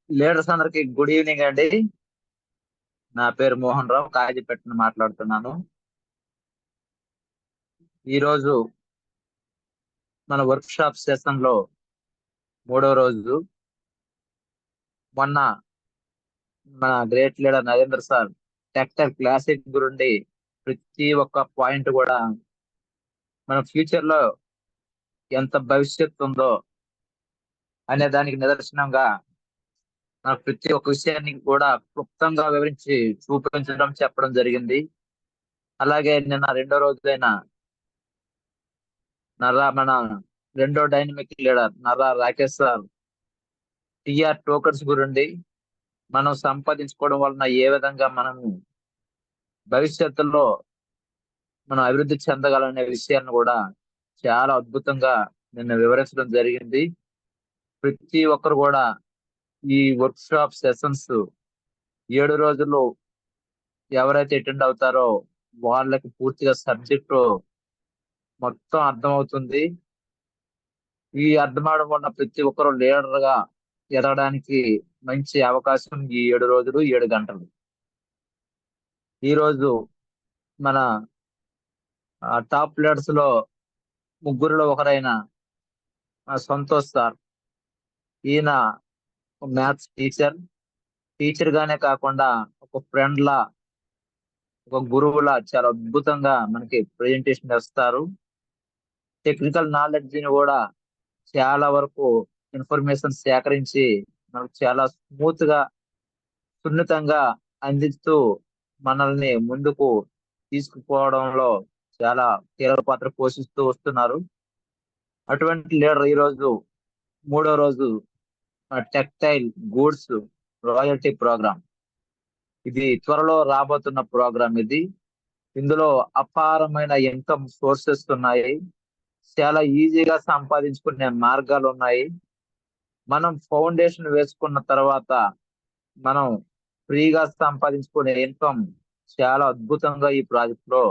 Leaders అందరికి good evening అండి. నా పేరు మోహన్ రావు, కాజీపేటను మాట్లాడుతున్నాను. ఈరోజు మన వర్క్ షాప్ సెషన్ లో 3వ రోజు. మొన్న మన great leader Narendra sir tactile classic గురించి ప్రతి ఒక్క పాయింట్ కూడా మన ఫ్యూచర్ లో ఎంత భవిష్యత్తు ఉందో అనే దానికి నిదర్శనంగా మన ప్రతి ఒక్క విషయాన్ని కూడా క్లుప్తంగా వివరించి చెప్పడం జరిగింది. అలాగే నిన్న రెండో రోజైన మన రెండో dynamic leader Narra Rakesh sir TR tokens గురించి మనం సంపాదించుకోవడం వలన ఏ విధంగా మనము భవిష్యత్తులో మనం అభివృద్ధి చెందగలనే విషయాన్ని కూడా చాలా అద్భుతంగా నిన్న వివరించడం జరిగింది. ప్రతి ఒక్కరు కూడా ఈ వర్క్ షాప్ సెషన్స్ 7 రోజులు ఎవరైతే అటెండ్ అవుతారో వాళ్ళకి పూర్తిగా సబ్జెక్టు మొత్తం అర్థమవుతుంది. ఈ అర్థమవడం వల్ల ప్రతి ఒక్కరు లీడర్ గా ఎదగడానికి మంచి అవకాశం ఈ 7 రోజులు 7 గంటలు. ఈ రోజు మన టాప్ లీడర్స్ లో ముగ్గురులో ఒకరైన సంతోష్ సార్, ఈయన మ్యాథ్స్ టీచర్ గానే కాకుండా ఒక ఫ్రెండ్ లా, ఒక గురువులా చాలా అద్భుతంగా మనకి ప్రెజెంటేషన్ ఇస్తారు. టెక్నికల్ నాలెడ్జ్ ని కూడా చాలా వరకు ఇన్ఫర్మేషన్ సేకరించి మనకు చాలా స్మూత్ గా సున్నితంగా అందిస్తూ మనల్ని ముందుకు తీసుకుపోవడంలో చాలా కీలక పాత్ర పోషిస్తూ వస్తున్నారు. అటువంటి లీడర్ ఈ రోజు 3వ రోజు టెక్టైల్ గూడ్స్ రాయల్టీ ప్రోగ్రామ్. ఇది త్వరలో రాబోతున్న ప్రోగ్రామ్. ఇందులో అపారమైన ఇన్కమ్ సోర్సెస్ ఉన్నాయి. చాలా ఈజీగా సంపాదించుకునే మార్గాలు ఉన్నాయి. మనం ఫౌండేషన్ వేసుకున్న తర్వాత మనం ఫ్రీగా సంపాదించుకునే ఇన్కమ్ చాలా అద్భుతంగా ఈ ప్రాజెక్ట్ లో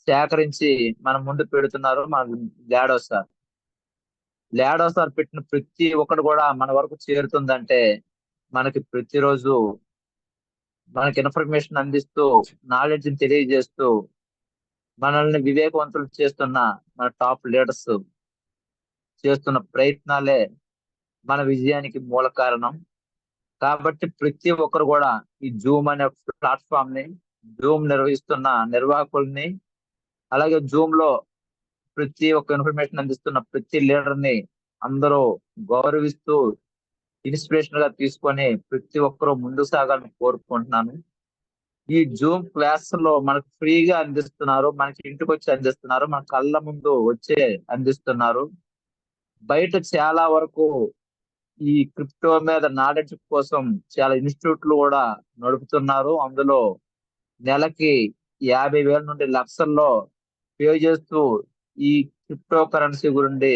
సేకరించి మన ముందు పెడుతున్నారు మన లాడో సార్ పెట్టిన ప్రతి ఒక్కటి కూడా మన వరకు చేరుతుందంటే మనకి ప్రతిరోజు మనకి ఇన్ఫర్మేషన్ అందిస్తూ నాలెడ్జ్ తెలియజేస్తూ మనల్ని వివేకవంతులు చేస్తున్న మన టాప్ లీడర్స్ చేస్తున్న ప్రయత్నాలే మన విజయానికి మూల కారణం. కాబట్టి ప్రతి ఒక్కరు కూడా ఈ జూమ్ అనే ప్లాట్ఫామ్ ని, జూమ్ నిర్వహిస్తున్న నిర్వాహకుల్ని, అలాగే జూమ్ లో ప్రతి ఒక్క ఇన్ఫర్మేషన్ అందిస్తున్న ప్రతి లీడర్ ని అందరూ గౌరవిస్తూ ఇన్స్పిరేషన్ గా తీసుకొని ప్రతి ఒక్కరూ ముందుకు సాగాలని కోరుకుంటున్నాను. ఈ జూమ్ క్లాస్ లో మనకు ఫ్రీగా అందిస్తున్నారు, మనకి ఇంటికి వచ్చి అందిస్తున్నారు, మన కళ్ళ ముందు వచ్చే అందిస్తున్నారు. బయట చాలా వరకు ఈ క్రిప్టో మీద నాలెడ్జ్ కోసం చాలా ఇన్స్టిట్యూట్లు కూడా నడుపుతున్నారు. అందులో నెలకి 50,000 నుండి లక్షల్లో పే చేస్తూ ఈ క్రిప్టో కరెన్సీ గురించి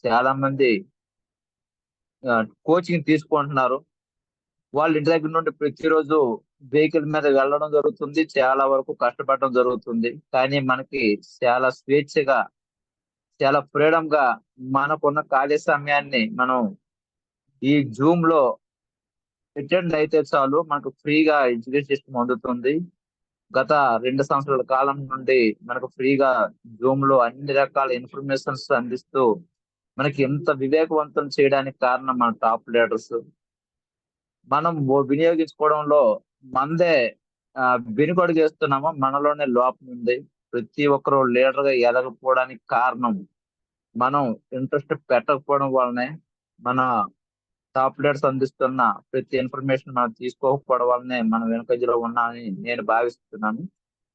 చాలా మంది కోచింగ్ తీసుకుంటున్నారు. వాళ్ళ ఇంటి దగ్గర నుండి ప్రతిరోజు వెహికల్ మీద వెళ్ళడం జరుగుతుంది, చాలా వరకు కష్టపడడం జరుగుతుంది. కానీ మనకి చాలా స్వేచ్ఛగా, చాలా ఫ్రీడమ్ గా మనకున్న ఖాళీ సమయాన్ని మనం ఈ జూమ్ లో అటెండ్ అయితే చాలు, మనకు ఫ్రీగా ఎడ్యుకేషన్ సిస్టమ్ అందుతుంది. గత 2 సంవత్సరాల కాలం నుండి మనకు ఫ్రీగా జూమ్ లో అన్ని రకాల ఇన్ఫర్మేషన్స్ అందిస్తూ మనకి ఎంత వివేకవంతం చేయడానికి కారణం మన టాప్ లీడర్స్. మనం వినియోగించుకోవడంలో మందే వెనుకడుగు చేస్తున్నామో మనలోనే లోపం ఉంది. ప్రతి ఒక్కరు లీడర్ గా ఎదగకపోవడానికి కారణం మనం ఇంట్రెస్ట్ పెట్టకపోవడం వల్లనే. మన టాప్ లీడర్స్ అందిస్తున్న ప్రతి ఇన్ఫర్మేషన్ మనం తీసుకోకపోవడం వల్లనే మనం వెనుకంజలో ఉన్నామని నేను భావిస్తున్నాను.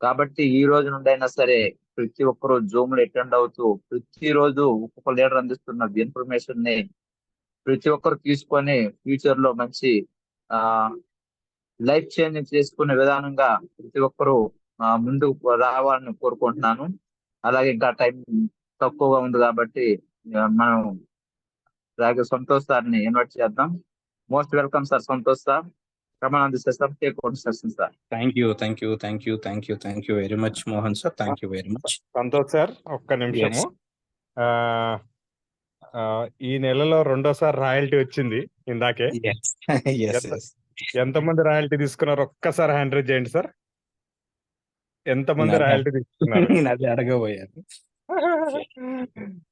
కాబట్టి ఈ రోజు నుండి అయినా సరే ప్రతి ఒక్కరు జూమ్ లో అటెండ్ అవుతూ ప్రతిరోజు ఒక్కొక్క లీడర్ అందిస్తున్న ఇన్ఫర్మేషన్ ని ప్రతి ఒక్కరు తీసుకొని ఫ్యూచర్ లో మంచి ఆ లైఫ్ చేంజ్ చేసుకునే విధానంగా ప్రతి ఒక్కరూ ముందుకు రావాలని కోరుకుంటున్నాను. అలాగే ఇంకా టైం తక్కువగా ఉంది కాబట్టి మనం సంతోష్ సార్ని ఇన్వైట్ చేద్దాం. Most welcome sir Santosh sir. Ramananda sir, take over session sir. Thank you very much Mohan sir. Thank you very much. Santosh sir, ఒక్క నిమిషము. ఈ నెలలో రెండోసారి రాయల్టీ వచ్చింది ఇందాకే. ఎంతమంది రాయల్టీ తీసుకున్నారు ఒక్కసారి హ్యాండ్ రైజ్ చేయండి సార్. ఎంతమంది రాయల్టీ తీసుకున్నారు? అది అడగబోయాను.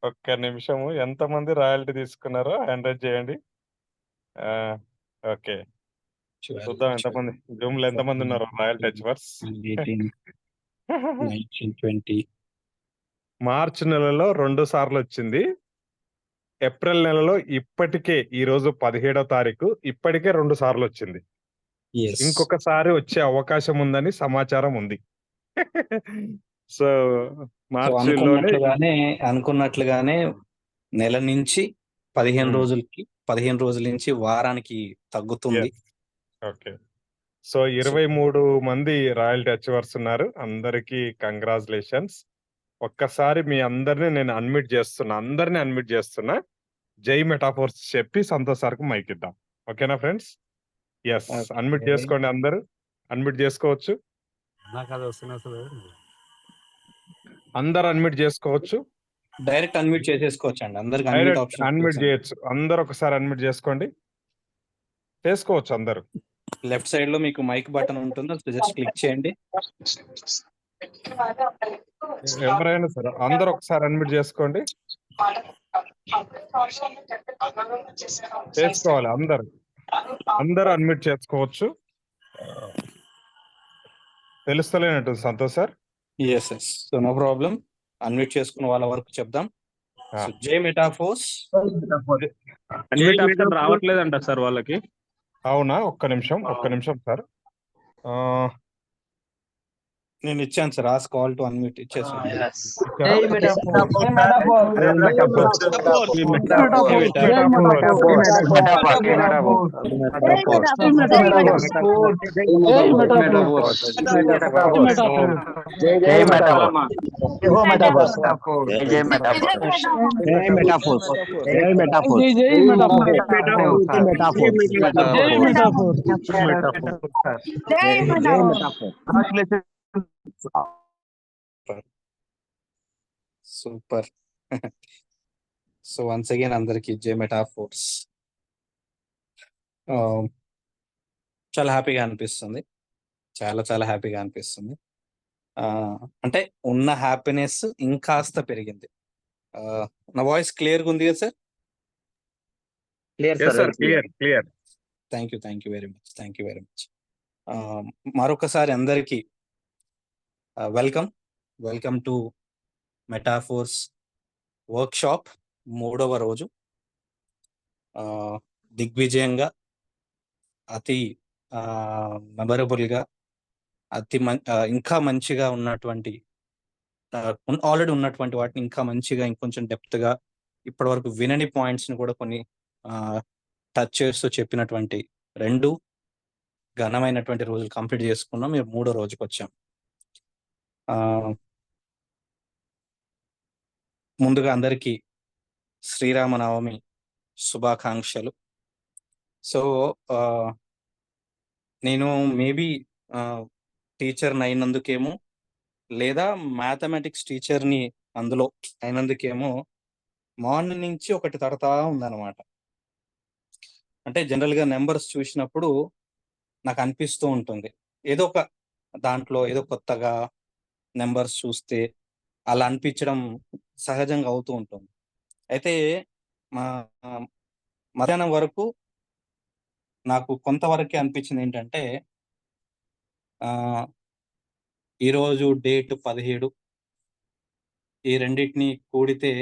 ఒక్క నిమిషము, ఎంతమంది రాయల్టీ తీసుకున్నారో హ్యాండ్ రైజ్ చేయండి. ఓకే, చూద్దాం ఎంతమంది జూమ్ లో ఎంతమంది ఉన్నారు రాయల్టీ అచీవర్స్. 20 మార్చ్ నెలలో 2 సార్లు వచ్చింది. ఏప్రిల్ నెలలో ఇప్పటికే ఈ రోజు 17వ తారీఖు ఇప్పటికే 2 సార్లు వచ్చింది. ఇంకొకసారి వచ్చే అవకాశం ఉందని సమాచారం ఉంది. సో అనుకున్నట్లుగానే నెల నుంచి 15 రోజుల నుంచి వారానికి తగ్గుతుంది. ఓకే, సో 23 మంది రాయల్టీ అచీవర్స్ ఉన్నారు. అందరికి కంగ్రాచులేషన్స్. ఒక్కసారి మీ అందరిని నేను అన్మ్యూట్ చేస్తున్నా. జై మెటాఫోర్స్ చెప్పి సంతోష్ సార్కు మైక్ ఇద్దాం. ఓకేనా ఫ్రెండ్స్? ఎస్, అన్మ్యూట్ చేసుకోండి, అందరూ అన్మ్యూట్ చేసుకోవచ్చు. అందరు అన్మ్యూట్ చేసుకోవచ్చు. డైరెక్ట్ అన్మ్యూట్ చేసేసుకోవచ్చు అండి. అందరికి అన్మ్యూట్ చేయొచ్చు. అందరు ఒకసారి అన్మ్యూట్ చేసుకోండి, చేసుకోవచ్చు అందరు. లెఫ్ట్ సైడ్ లో మీకు మైక్ బటన్ ఉంటుంది, జస్ట్ క్లిక్ చేయండి. ఎవరైనా సరే అందరు ఒకసారి అన్మ్యూట్ చేసుకోండి. చేసుకోవాలి, అందరు అన్మ్యూట్ చేసుకోవచ్చు. తెలుస్తలేనట్టు Santosh sir. So no problem, unmute చేసుకున్న వాళ్ళ వరకు చెప్దాం. జై మెటాఫోర్స్. రావట్లేదంట సార్ వాళ్ళకి. అవునా? ఒక్క నిమిషం సార్. నేను ఇచ్చాను sir, ask call to unmute ఇచ్చేసాను. సూపర్. సో వన్స్ అగైన్ అందరికి జై మెటాఫోర్స్. చాలా హ్యాపీగా అనిపిస్తుంది, చాలా హ్యాపీగా అనిపిస్తుంది. అంటే ఉన్న హ్యాపీనెస్ ఇంకాస్త పెరిగింది. నా వాయిస్ క్లియర్గా ఉంది కదా sir? Clear. Thank you very much. మరొకసారి అందరికీ వెల్కమ్ టు మెటాఫోర్స్ వర్క్షాప్ 3వ రోజు. దిగ్విజయంగా, అతి మెమరబుల్గా, ఇంకా మంచిగా ఉన్నటువంటి ఆల్రెడీ ఉన్నటువంటి వాటిని ఇంకా మంచిగా ఇంకొంచెం డెప్త్గా ఇప్పటి వరకు వినని పాయింట్స్ని కూడా కొన్ని టచ్ చేస్తూ చెప్పినటువంటి 2 ఘనమైనటువంటి రోజులు కంప్లీట్ చేసుకున్నాం. మీరు 3వ రోజుకి వచ్చాం. ముందుగా అందరికీ శ్రీరామనవమి శుభాకాంక్షలు. సో నేను మేబీ టీచర్ని అయినందుకేమో, లేదా మ్యాథమెటిక్స్ టీచర్ని అందులో అయినందుకేమో మార్నింగ్ నుంచి ఒకటి తడతా ఉందన్నమాట. అంటే జనరల్గా నెంబర్స్ చూసినప్పుడు నాకు అనిపిస్తూ ఉంటుంది, ఏదో ఒక దాంట్లో ఏదో కొత్తగా నెంబర్స్ చూస్తే అలా అనిపించడం సహజంగా అవుతూ ఉంటుంది. అయితే మా మధ్యాహ్నం వరకు నాకు కొంతవరకే అనిపించింది ఏంటంటే, ఈరోజు డేట్ 17, ఈ రెండింటిని కూడితే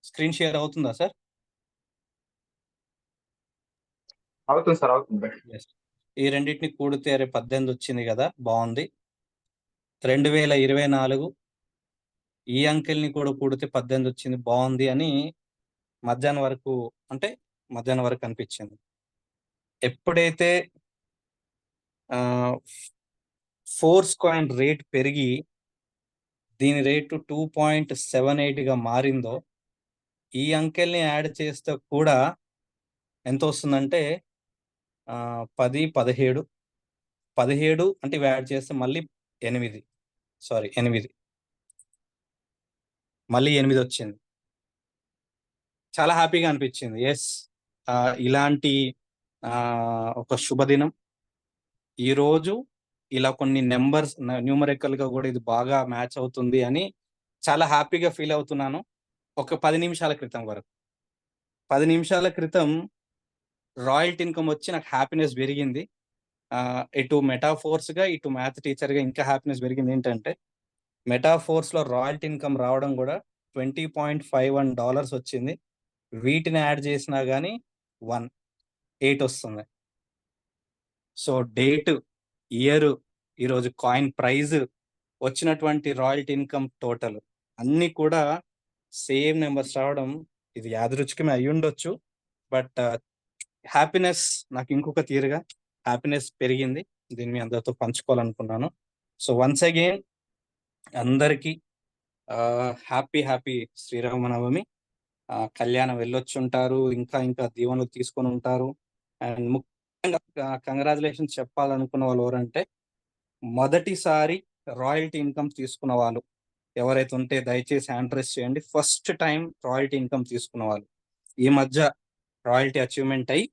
స్క్రీన్ షేర్ అవుతుందా సార్? అవుతుంది సార్, అవుతుంది. ఈ రెండింటిని కూడితే 18 వచ్చింది కదా, బాగుంది. 2024 ఈ అంకెల్ని కూడా కూడితే 18 వచ్చింది, బాగుంది అని మధ్యాహ్నం వరకు అనిపించింది. ఎప్పుడైతే ఫోర్స్ కాయిన్ రేట్ పెరిగి దీని రేటు 2.78గా మారిందో, ఈ అంకెల్ని యాడ్ చేస్తే కూడా ఎంత వస్తుందంటే 10, 17 అంటే ఇవి యాడ్ చేస్తే మళ్ళీ 8 మళ్ళీ 8 వచ్చింది. చాలా హ్యాపీగా అనిపించింది. ఎస్, ఇలాంటి ఒక శుభదినం ఈరోజు, ఇలా కొన్ని నెంబర్స్ న్యూమరికల్ గా కూడా ఇది బాగా మ్యాచ్ అవుతుంది అని చాలా హ్యాపీగా ఫీల్ అవుతున్నాను. ఒక 10 నిమిషాల క్రితం వరకు 10 నిమిషాల క్రితం రాయల్టీ ఇన్కమ్ వచ్చి నాకు హ్యాపీనెస్ పెరిగింది. ఇటు మెటాఫోర్స్ గా ఇటు మ్యాథ్ టీచర్ గా ఇంకా హ్యాపీనెస్ పెరిగింది. ఏంటంటే మెటాఫోర్స్ లో రాయల్టీ ఇన్కమ్ రావడం కూడా $20.51 వచ్చింది. వీటిని యాడ్ చేసినా గానీ 1.8 వస్తుంది. సో డేట్, ఇయర్, ఈరోజు కాయిన్ ప్రైజ్, వచ్చినటువంటి రాయల్టీ ఇన్కమ్ టోటల్ అన్ని కూడా సేమ్ నెంబర్స్ రావడం ఇది యాదృచ్ఛికమే అయి ఉండొచ్చు. బట్ హ్యాపీనెస్ నాకు ఇంకొక తీరుగా హ్యాపీనెస్ పెరిగింది. దీన్ని మీ అందరితో పంచుకోవాలనుకున్నాను. సో వన్స్ అగైన్ అందరికీ హ్యాపీ శ్రీరామనవమి. కళ్యాణం వెళ్ళొచ్చుంటారు, ఇంకా ఇంకా దీవెనలు తీసుకొని ఉంటారు. అండ్ ముఖ్యంగా కంగ్రాచులేషన్స్ చెప్పాలనుకున్న వాళ్ళు ఎవరంటే, మొదటిసారి రాయల్టీ ఇన్కమ్ తీసుకున్న వాళ్ళు ఎవరైతే ఉంటే దయచేసి హ్యాండ్ రైజ్ చేయండి. ఫస్ట్ టైం రాయల్టీ ఇన్కమ్ తీసుకున్న వాళ్ళు, ఈ మధ్య రాయల్టీ అచీవ్మెంట్ అయ్యి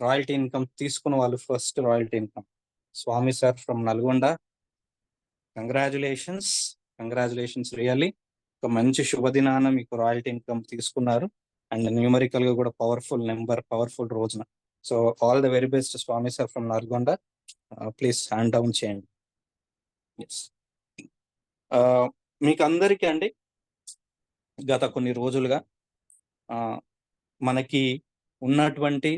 రాయల్టీ ఇన్కమ్ తీసుకున్న వాళ్ళు, first royalty income Swami sir from Nalgonda. Congratulations really. ఒక మంచి శుభదినాన మీకు రాయల్టీ ఇన్కమ్ తీసుకున్నారు. అండ్ న్యూమరికల్ గా కూడా పవర్ఫుల్ నెంబర్, పవర్ఫుల్ రోజున. So all the very best Swami sir from Nalgonda. Please hand down చేయండి. ఎస్, మీకు అందరికీ అండి గత కొన్ని రోజులుగా మనకి ఉన్నటువంటి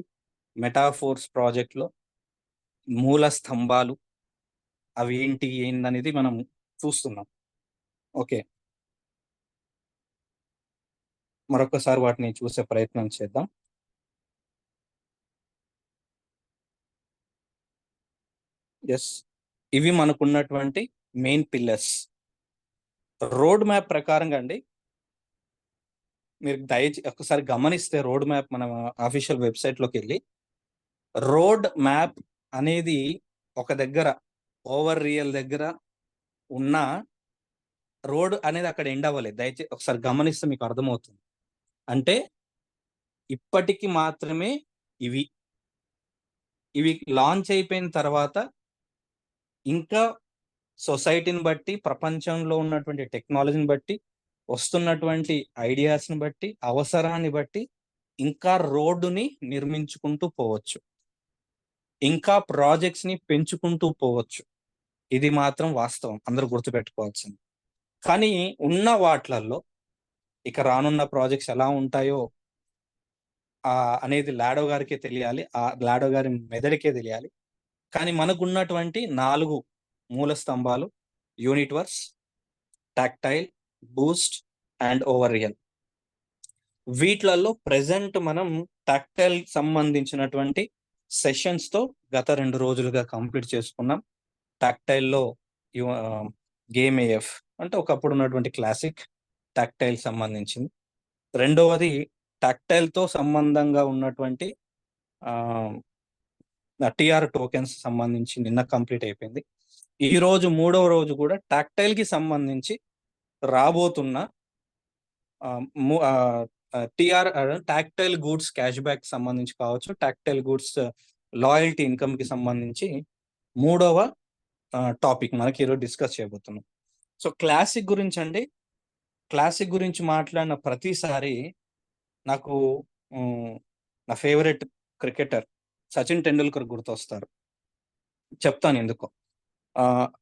మెటాఫోర్స్ ప్రాజెక్ట్ లో మూల స్తంభాలు అవి ఏందనేది మనం చూస్తున్నాం. ఓకే, మరొకసారి వాటిని చూసే ప్రయత్నం చేద్దాం. ఎస్, ఇవి మనకున్నటువంటి మెయిన్ పిల్లర్స్. రోడ్ మ్యాప్ ప్రకారంగా అండి, మీరు దయచేసి ఒకసారి గమనిస్తే రోడ్ మ్యాప్ మన అఫీషియల్ వెబ్సైట్ లోకి వెళ్ళి, రోడ్ మ్యాప్ అనేది ఒక దగ్గర ఓవర్ రియల్ దగ్గర ఉన్న రోడ్ అనేది అక్కడ ఎండ్ అవ్వలేదు. దయచేసి ఒకసారి గమనిస్తే మీకు అర్థమవుతుంది. అంటే ఇప్పటికి మాత్రమే ఇవి లాంచ్ అయిపోయిన తర్వాత ఇంకా సొసైటీని బట్టి, ప్రపంచంలో ఉన్నటువంటి టెక్నాలజీని బట్టి, వస్తున్నటువంటి ఐడియాస్ని బట్టి, అవసరాన్ని బట్టి ఇంకా రోడ్డుని నిర్మించుకుంటూ పోవచ్చు, ఇంకా ప్రాజెక్ట్స్ ని పెంచుకుంటూ పోవచ్చు. ఇది మాత్రం వాస్తవం, అందరూ గుర్తుపెట్టుకోవాల్సింది. కానీ ఉన్న వాట్లల్లో ఇక రానున్న ప్రాజెక్ట్స్ ఎలా ఉంటాయో అనేది లాడో గారికే తెలియాలి, ఆ లాడో గారి మెదడికే తెలియాలి. కానీ మనకున్నటువంటి 4 మూల స్తంభాలు యూనిట్వర్స్, tactile, boost and over real. వీటిలలో ప్రెసెంట్ మనం టాక్టైల్ సంబంధించినటువంటి సెషన్స్ తో గత 2 రోజులుగా కంప్లీట్ చేసుకున్నాం. టాక్టైల్లో గేమ్ ఏఎఫ్ అంటే ఒకప్పుడు ఉన్నటువంటి క్లాసిక్ టాక్టైల్ సంబంధించింది. రెండవది టాక్టైల్ తో సంబంధంగా ఉన్నటువంటి టిఆర్ టోకెన్స్ సంబంధించి నిన్న కంప్లీట్ అయిపోయింది. ఈ రోజు 3వ రోజు కూడా టాక్టైల్ కి సంబంధించి రాబోతున్న TR tactile goods cash back సంబంధించి కావచ్చు, టాక్టైల్ గూడ్స్ లాయల్టీ ఇన్కమ్ కి సంబంధించి 3వ టాపిక్ మనకి ఈరోజు డిస్కస్ చేయబోతున్నాం. సో క్లాసిక్ గురించి అండి, క్లాసిక్ గురించి మాట్లాడిన ప్రతిసారి నాకు నా ఫేవరెట్ క్రికెటర్ సచిన్ టెండూల్కర్ గుర్తొస్తారు. చెప్తాను ఎందుకు.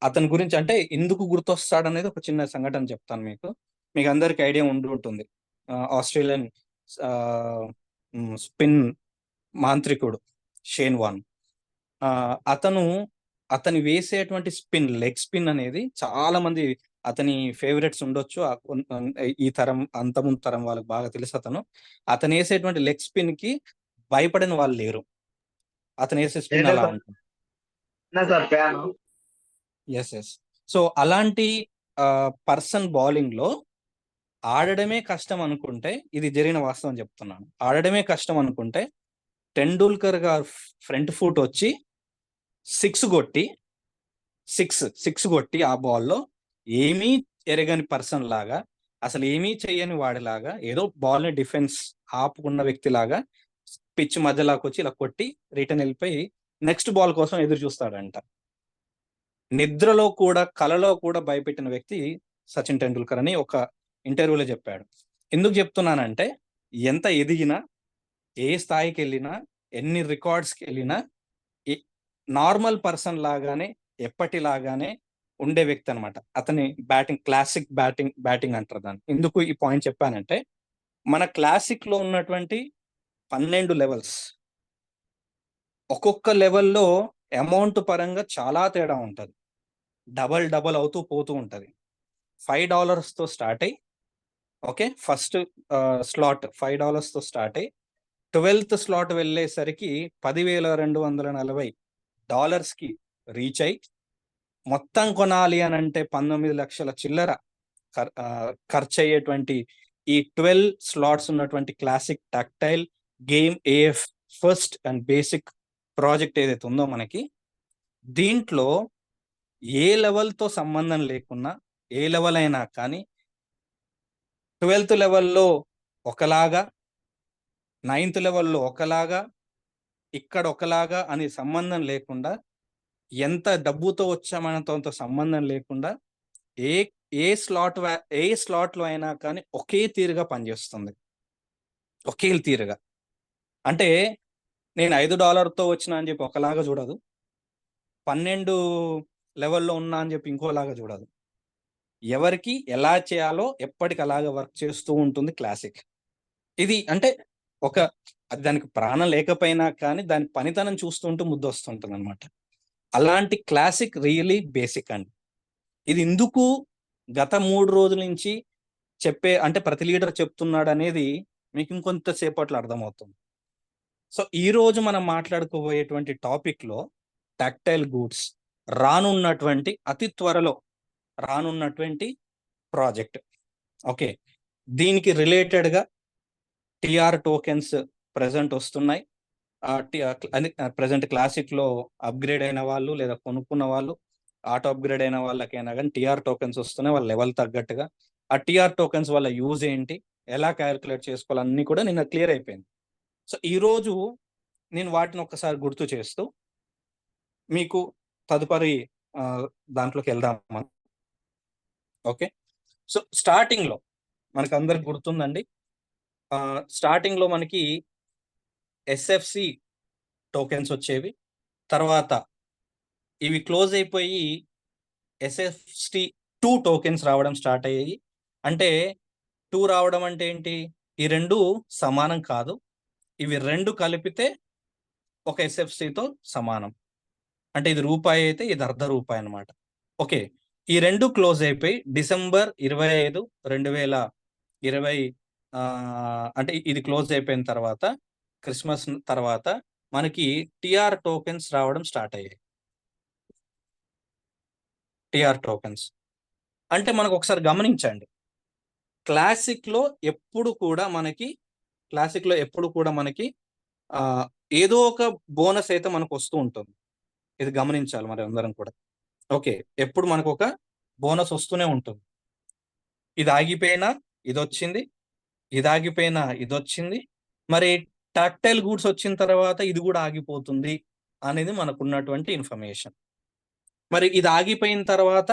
అతని గురించి అంటే ఎందుకు గుర్తొస్తాడు అనేది ఒక చిన్న సంఘటన చెప్తాను మీకు అందరికి ఐడియా ఉంటుంది. ఆస్ట్రేలియన్ స్పిన్ మాంత్రికుడు షేన్ వార్న్, అతని వేసేటువంటి స్పిన్, లెగ్ స్పిన్ అనేది చాలా మంది అతని ఫేవరెట్స్ ఉండొచ్చు. ఈ తరం అంతముందు తరం వాళ్ళకి బాగా తెలుసు. అతను వేసేటువంటి లెగ్ స్పిన్ కి భయపడిన వాళ్ళు లేరు. అతను వేసే స్పిన్ అలా ఉంటుంది. ఎస్. సో అలాంటి పర్సన్ బౌలింగ్ లో ఆడడమే కష్టం అనుకుంటే, ఇది జరిగిన వాస్తవం చెప్తున్నాను, ఆడడమే కష్టం అనుకుంటే టెండూల్కర్ గారు ఫ్రంట్ ఫుట్ వచ్చి సిక్స్ కొట్టి ఆ బాల్లో ఏమీ ఎరగని పర్సన్ లాగా అసలు ఏమీ చెయ్యని వాడిలాగా ఏదో బాల్ ని డిఫెన్స్ ఆపుకున్న వ్యక్తిలాగా పిచ్ మధ్యలోకి వచ్చి ఇలా కొట్టి రిటర్న్ వెళ్ళిపోయి నెక్స్ట్ బాల్ కోసం ఎదురు చూస్తాడంట. నిద్రలో కూడా కలలో కూడా భయపెట్టిన వ్యక్తి సచిన్ టెండూల్కర్ అని ఒక ఇంటర్వ్యూలో చెప్పాడు. ఎందుకు చెప్తున్నానంటే ఎంత ఎదిగినా, ఏ స్థాయికి వెళ్ళినా, ఎన్ని రికార్డ్స్కి వెళ్ళినా నార్మల్ పర్సన్ లాగానే ఎప్పటిలాగానే ఉండే వ్యక్తి అనమాట. అతని బ్యాటింగ్ క్లాసిక్ బ్యాటింగ్ అంటారు దాన్ని. ఎందుకు ఈ పాయింట్ చెప్పానంటే మన క్లాసిక్ లో ఉన్నటువంటి 12 లెవెల్స్, ఒక్కొక్క లెవెల్లో అమౌంట్ పరంగా చాలా తేడా ఉంటది. డబల్ అవుతూ పోతూ ఉంటది. $5 తో స్టార్ట్ అయ్యి ఓకే ఫస్ట్ స్లాట్ $5 తో స్టార్ట్ అయ్యి 12th స్లాట్ వెళ్ళేసరికి $10,240 కి రీచ్ అయ్యి మొత్తం కొనాలి అని అంటే 19 లక్షల చిల్లర ఖర్చు అయ్యేటువంటి ఈ 12 స్లాట్స్ ఉన్నటువంటి classic tactile game AF first and basic project ఏదైతే ఉందో మనకి, దీంట్లో ఏ లెవెల్తో సంబంధం లేకున్నా, ఏ లెవెల్ అయినా కానీ 12th లెవెల్లో ఒకలాగా, 9th లెవెల్లో ఒకలాగా, ఇక్కడ ఒకలాగా అని సంబంధం లేకుండా, ఎంత డబ్బుతో వచ్చామనతో సంబంధం లేకుండా ఏ స్లాట్లో అయినా కానీ ఒకే తీరుగా పనిచేస్తుంది. ఒకే తీరుగా అంటే నేను $5తో వచ్చినా అని చెప్పి ఒకలాగా చూడదు, 12 లెవెల్లో ఉన్నా అని చెప్పి ఇంకోలాగా చూడదు. ఎవరికి ఎలా చేయాలో ఎప్పటికి అలాగా వర్క్ చేస్తూ ఉంటుంది క్లాసిక్. ఇది అంటే దానికి ప్రాణం లేకపోయినా కానీ దాని పనితనం చూస్తుంటూ ముద్దొస్తుంటుంది అనమాట. అలాంటి క్లాసిక్ రియలీ బేసిక్ అండి. ఇది ఎందుకు గత 3 రోజుల నుంచి అంటే ప్రతి లీడర్ చెప్తున్నాడు అనేది మీకు ఇంకొంతసేపట్లో అర్థమవుతుంది. సో ఈ రోజు మనం మాట్లాడుకోబోయేటువంటి టాపిక్ లో టాక్టైల్ గూడ్స్ రానున్నటువంటి అతి త్వరలో రానున్నటువంటి ప్రాజెక్ట్. ఓకే, దీనికి రిలేటెడ్ గా టిఆర్ టోకెన్స్ ప్రెసెంట్ వస్తున్నాయి. ప్రెసెంట్ క్లాసిక్ లో అప్గ్రేడ్ అయిన వాళ్ళు లేదా కొనుక్కున్న వాళ్ళు, ఆటో అప్గ్రేడ్ అయిన వాళ్ళకైనా కానీ టిఆర్ టోకెన్స్ వస్తున్నాయి వాళ్ళ లెవెల్ తగ్గట్టుగా. ఆ టిఆర్ టోకెన్స్ వల్ల యూజ్ ఏంటి, ఎలా క్యాలిక్యులేట్ చేసుకోవాలి అన్ని కూడా నిన్న క్లియర్ అయిపోయింది. సో ఈ రోజు నేను వాటిని ఒక్కసారి గుర్తు చేస్తూ మీకు తదుపరి దాంట్లోకి వెళ్దాం. ఓకే, సో స్టార్టింగ్ లో మనకు అందరికి గుర్తుందండి, స్టార్టింగ్ లో మనకి ఎస్ఎఫ్సి టోకెన్స్ వచ్చేవి. తర్వాత ఇవి క్లోజ్ అయిపోయి ఎస్ఎఫ్సి 2 టోకెన్స్ రావడం స్టార్ట్ అయ్యాయి. అంటే 2 రావడం అంటే ఏంటి, ఈ రెండు సమానం కాదు, ఇవి రెండు కలిపితే ఒక ఎస్ఎఫ్సితో సమానం. అంటే ఇది రూపాయి అయితే ఇది ₹0.5 అనమాట. ఓకే, ఈ రెండు క్లోజ్ అయిపోయి December 25, 2020 అంటే ఇది క్లోజ్ అయిపోయిన తర్వాత క్రిస్మస్ తర్వాత మనకి టిఆర్ టోకెన్స్ రావడం స్టార్ట్ అయ్యాయి. టిఆర్ టోకెన్స్ అంటే మనకు ఒకసారి గమనించండి, క్లాసిక్ లో ఎప్పుడు కూడా మనకి ఏదో ఒక బోనస్ అయితే మనకు వస్తూ ఉంటుంది. ఇది గమనించాలి మరి అందరం కూడా. ఓకే, ఎప్పుడు మనకు ఒక బోనస్ వస్తూనే ఉంటుంది. ఇది ఆగిపోయినా ఇది వచ్చింది, ఇది ఆగిపోయినా ఇది వచ్చింది. మరి టాక్టైల్ గూడ్స్ వచ్చిన తర్వాత ఇది కూడా ఆగిపోతుంది అనేది మనకున్నటువంటి ఇన్ఫర్మేషన్. మరి ఇది ఆగిపోయిన తర్వాత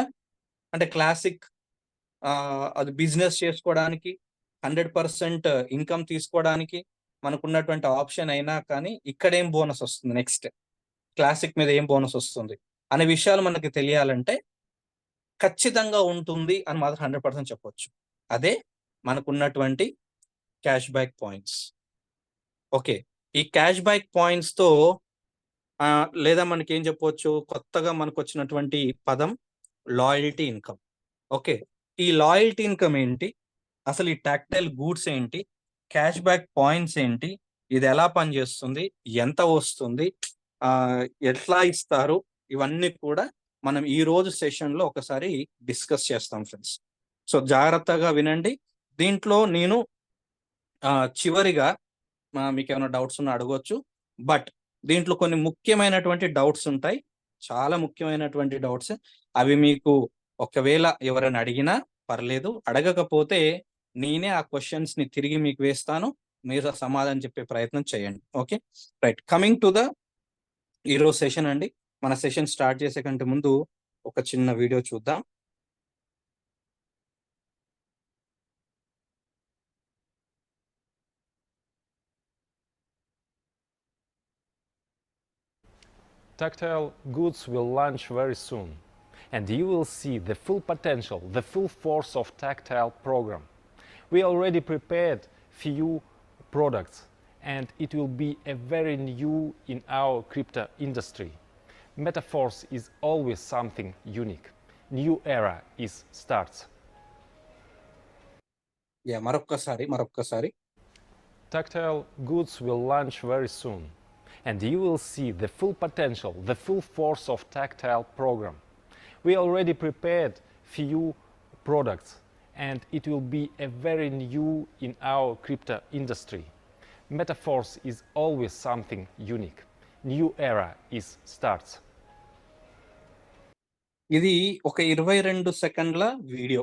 అంటే క్లాసిక్ అది బిజినెస్ చేసుకోవడానికి 100% ఇన్కమ్ తీసుకోవడానికి మనకున్నటువంటి ఆప్షన్ అయినా కానీ ఇక్కడ ఏం బోనస్ వస్తుంది, నెక్స్ట్ క్లాసిక్ మీద ఏం బోనస్ వస్తుంది అనే విషయాలు మనకి తెలియాలంటే ఖచ్చితంగా ఉంటుంది అని మాత్రం 100% చెప్పొచ్చు. అదే మనకున్నటువంటి క్యాష్ బ్యాక్ పాయింట్స్. ఓకే, ఈ క్యాష్ బ్యాక్ పాయింట్స్ తో లేదా మనకి ఏం చెప్పవచ్చు, కొత్తగా మనకు వచ్చినటువంటి పదం లాయల్టీ ఇన్కమ్. ఓకే, ఈ లాయల్టీ ఇన్కమ్ ఏంటి, అసలు ఈ టాక్టైల్ గూడ్స్ ఏంటి, క్యాష్ బ్యాక్ పాయింట్స్ ఏంటి, ఇది ఎలా పనిచేస్తుంది, ఎంత వస్తుంది, ఎట్లా ఇస్తారు, ఇవన్నీ కూడా మనం ఈ రోజు సెషన్ లో ఒకసారి డిస్కస్ చేస్తాం ఫ్రెండ్స్. సో జాగ్రత్తగా వినండి. దీంట్లో నేను చివరిగా మీకు ఏమైనా డౌట్స్ ఉన్నా అడగవచ్చు. బట్ దీంట్లో కొన్ని ముఖ్యమైనటువంటి డౌట్స్ ఉంటాయి, చాలా ముఖ్యమైనటువంటి డౌట్స్. అవి మీకు ఒకవేళ ఎవరైనా అడిగినా పర్లేదు, అడగకపోతే నేనే ఆ క్వశ్చన్స్ ని తిరిగి మీకు వేస్తాను, మీరు సమాధానం చెప్పే ప్రయత్నం చేయండి. Okay right, coming to the ఈరోజు సెషన్ అండి. మన సెషన్ స్టార్ట్ చేసే కంటే ముందు ఒక చిన్న వీడియో చూద్దాం. Tactile goods will launch very soon, and you will see the full potential, the full force of Tactile program. We already prepared few products, and it will be a very new in our crypto industry. Metaverse is always something unique. New era is starts. మరొక్కసారి Tactile goods will launch very soon, and you will see the full potential, the full force of Tactile program. We already prepared few products, and it will be a very new in our crypto industry. Metaverse is always something unique. New era is starts. ఇది ఒక 22 సెకండ్ల video,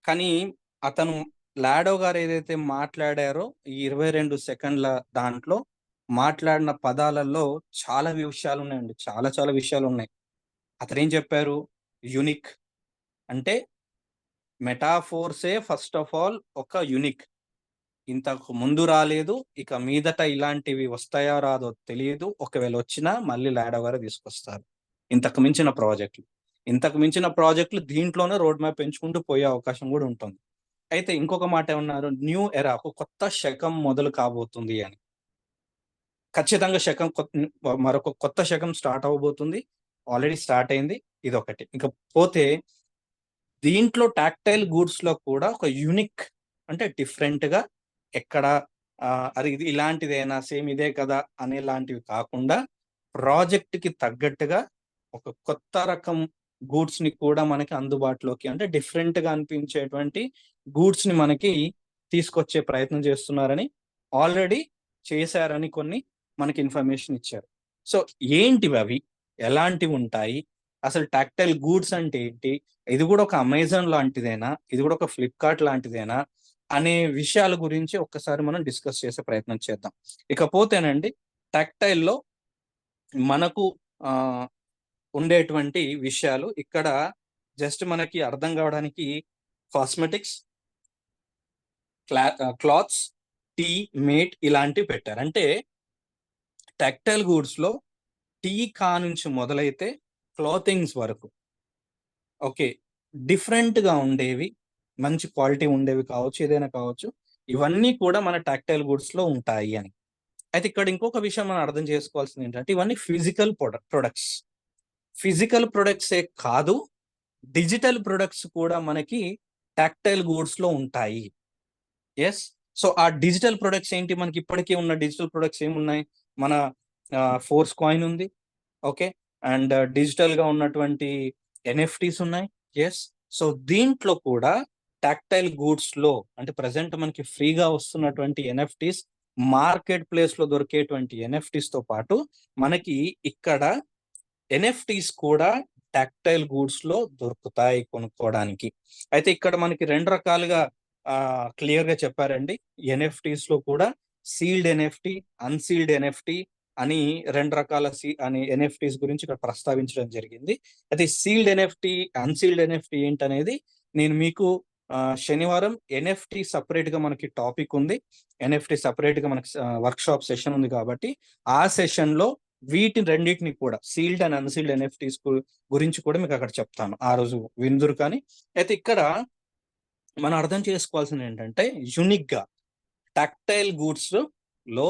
కానీ అతను లాడో గారు ఏదైతే మాట్లాడారో ఈ 22 సెకండ్ల దాంట్లో మాట్లాడిన పదాలలో చాలా విషయాలు ఉన్నాయండి, చాలా విషయాలు ఉన్నాయి. అతను ఏం చెప్పారు? యూనిక్ అంటే మెటాఫోర్సే ఫస్ట్ ఆఫ్ ఆల్ ఒక యూనిక్, ఇంతకు ముందు రాలేదు, ఇక మీదట ఇలాంటివి వస్తాయో రాదో తెలియదు, ఒకవేళ వచ్చినా మళ్ళీ లాడో గారు తీసుకొస్తారు. ఇంతకు మించిన ప్రాజెక్టులు దీంట్లోనే రోడ్ మ్యాప్ పెంచుకుంటూ పోయే అవకాశం కూడా ఉంటుంది. అయితే ఇంకొక మాట ఏమన్నారు? న్యూ ఎరా, ఒక కొత్త శకం మొదలు కాబోతుంది అని. ఖచ్చితంగా మరొక కొత్త శకం స్టార్ట్ అవ్వబోతుంది, ఆల్రెడీ స్టార్ట్ అయింది. ఇదొకటి. ఇక పోతే దీంట్లో టాక్టైల్ గూడ్స్ లో కూడా ఒక యూనిక్ అంటే డిఫరెంట్ గా ఎక్కడ అది ఇది ఇలాంటిదేనా సేమ్ ఇదే కదా అనేలాంటివి కాకుండా ప్రాజెక్ట్ కి తగ్గట్టుగా ఒక కొత్త రకం గూడ్స్ ని కూడా మనకి అందుబాటులోకి, అంటే డిఫరెంట్ గా అనిపించేటువంటి గూడ్స్ ని మనకి తీసుకొచ్చే ప్రయత్నం చేస్తున్నారని, ఆల్రెడీ చేశారని కొన్ని మనకి ఇన్ఫర్మేషన్ ఇచ్చారు. సో ఏంటివి అవి, ఎలాంటివి ఉంటాయి, అసలు టాక్టైల్ గూడ్స్ అంటే ఏంటి, ఇది కూడా ఒక అమెజాన్ లాంటిదేనా, ఇది కూడా ఒక ఫ్లిప్కార్ట్ లాంటిదేనా అనే విషయాల గురించి ఒక్కసారి మనం డిస్కస్ చేసే ప్రయత్నం చేద్దాం. ఇకపోతేనండి టాక్టైల్లో మనకు ఉండేటువంటి విషయాలు ఇక్కడ జస్ట్ మనకి అర్థం కావడానికి కాస్మెటిక్స్, క్లాత్స్, టీ, మేట్ ఇలాంటివి పెట్టారు. అంటే టాక్టైల్ గూడ్స్ లో టీ నుంచి మొదలైతే క్లాతింగ్స్ వరకు ఓకే డిఫరెంట్ గా ఉండేవి, మంచి క్వాలిటీ ఉండేవి కావచ్చు, ఏదైనా కావచ్చు, ఇవన్నీ కూడా మన టాక్టైల్ గూడ్స్ లో ఉంటాయి అని. అయితే ఇక్కడ ఇంకొక విషయం మనం అర్థం చేసుకోవాల్సింది ఏంటంటే ఇవన్నీ ఫిజికల్ ప్రొడక్ట్సే కాదు, డిజిటల్ ప్రొడక్ట్స్ కూడా మనకి టాక్టైల్ గూడ్స్ లో ఉంటాయి. ఎస్, సో ఆ డిజిటల్ ప్రొడక్ట్స్ ఏంటి? మనకి ఇప్పటికీ ఉన్న డిజిటల్ ప్రొడక్ట్స్ ఏమున్నాయి? మన ఫోర్స్ కాయిన్ ఉంది, ఓకే, అండ్ డిజిటల్ గా ఉన్నటువంటి ఎన్ఎఫ్టీస్ ఉన్నాయి. ఎస్, సో దీంట్లో కూడా టాక్టైల్ గూడ్స్ లో అంటే ప్రజెంట్ మనకి ఫ్రీగా వస్తున్నటువంటి ఎన్ఎఫ్టీస్, మార్కెట్ ప్లేస్ లో దొరికేటువంటి ఎన్ఎఫ్టీస్ తో పాటు మనకి ఇక్కడ ఎన్ఎఫ్టీస్ కూడా టాక్టైల్ గూడ్స్ లో దొరుకుతాయి కొనుక్కోవడానికి. అయితే ఇక్కడ మనకి 2 రకాలుగా క్లియర్ గా చెప్పారండి. ఎన్ఎఫ్టీస్ లో కూడా సీల్డ్ ఎన్ఎఫ్టీ, అన్సీల్డ్ ఎన్ఎఫ్టీ అని 2 రకాల అని ఎన్ఎఫ్టీస్ గురించి ఇక్కడ ప్రస్తావించడం జరిగింది. అయితే సీల్డ్ ఎన్ఎఫ్టీ, అన్సీల్డ్ ఎన్ఎఫ్టీ ఏంటనేది నేను మీకు శనివారం ఎన్ఎఫ్టీ సపరేట్ గా మనకి టాపిక్ ఉంది, ఎన్ఎఫ్టీ సపరేట్ గా మనకి వర్క్ షాప్ సెషన్ ఉంది, కాబట్టి ఆ సెషన్ లో వీటిని రెండింటిని కూడా సీల్డ్ అండ్ అన్సీల్డ్ ఎన్ఎఫ్టీస్ గురించి కూడా మీకు అక్కడ చెప్తాను, ఆ రోజు విందురు. కానీ అయితే ఇక్కడ మనం అర్థం చేసుకోవాల్సింది ఏంటంటే యూనిక్ గా టాక్టైల్ గూడ్స్ లో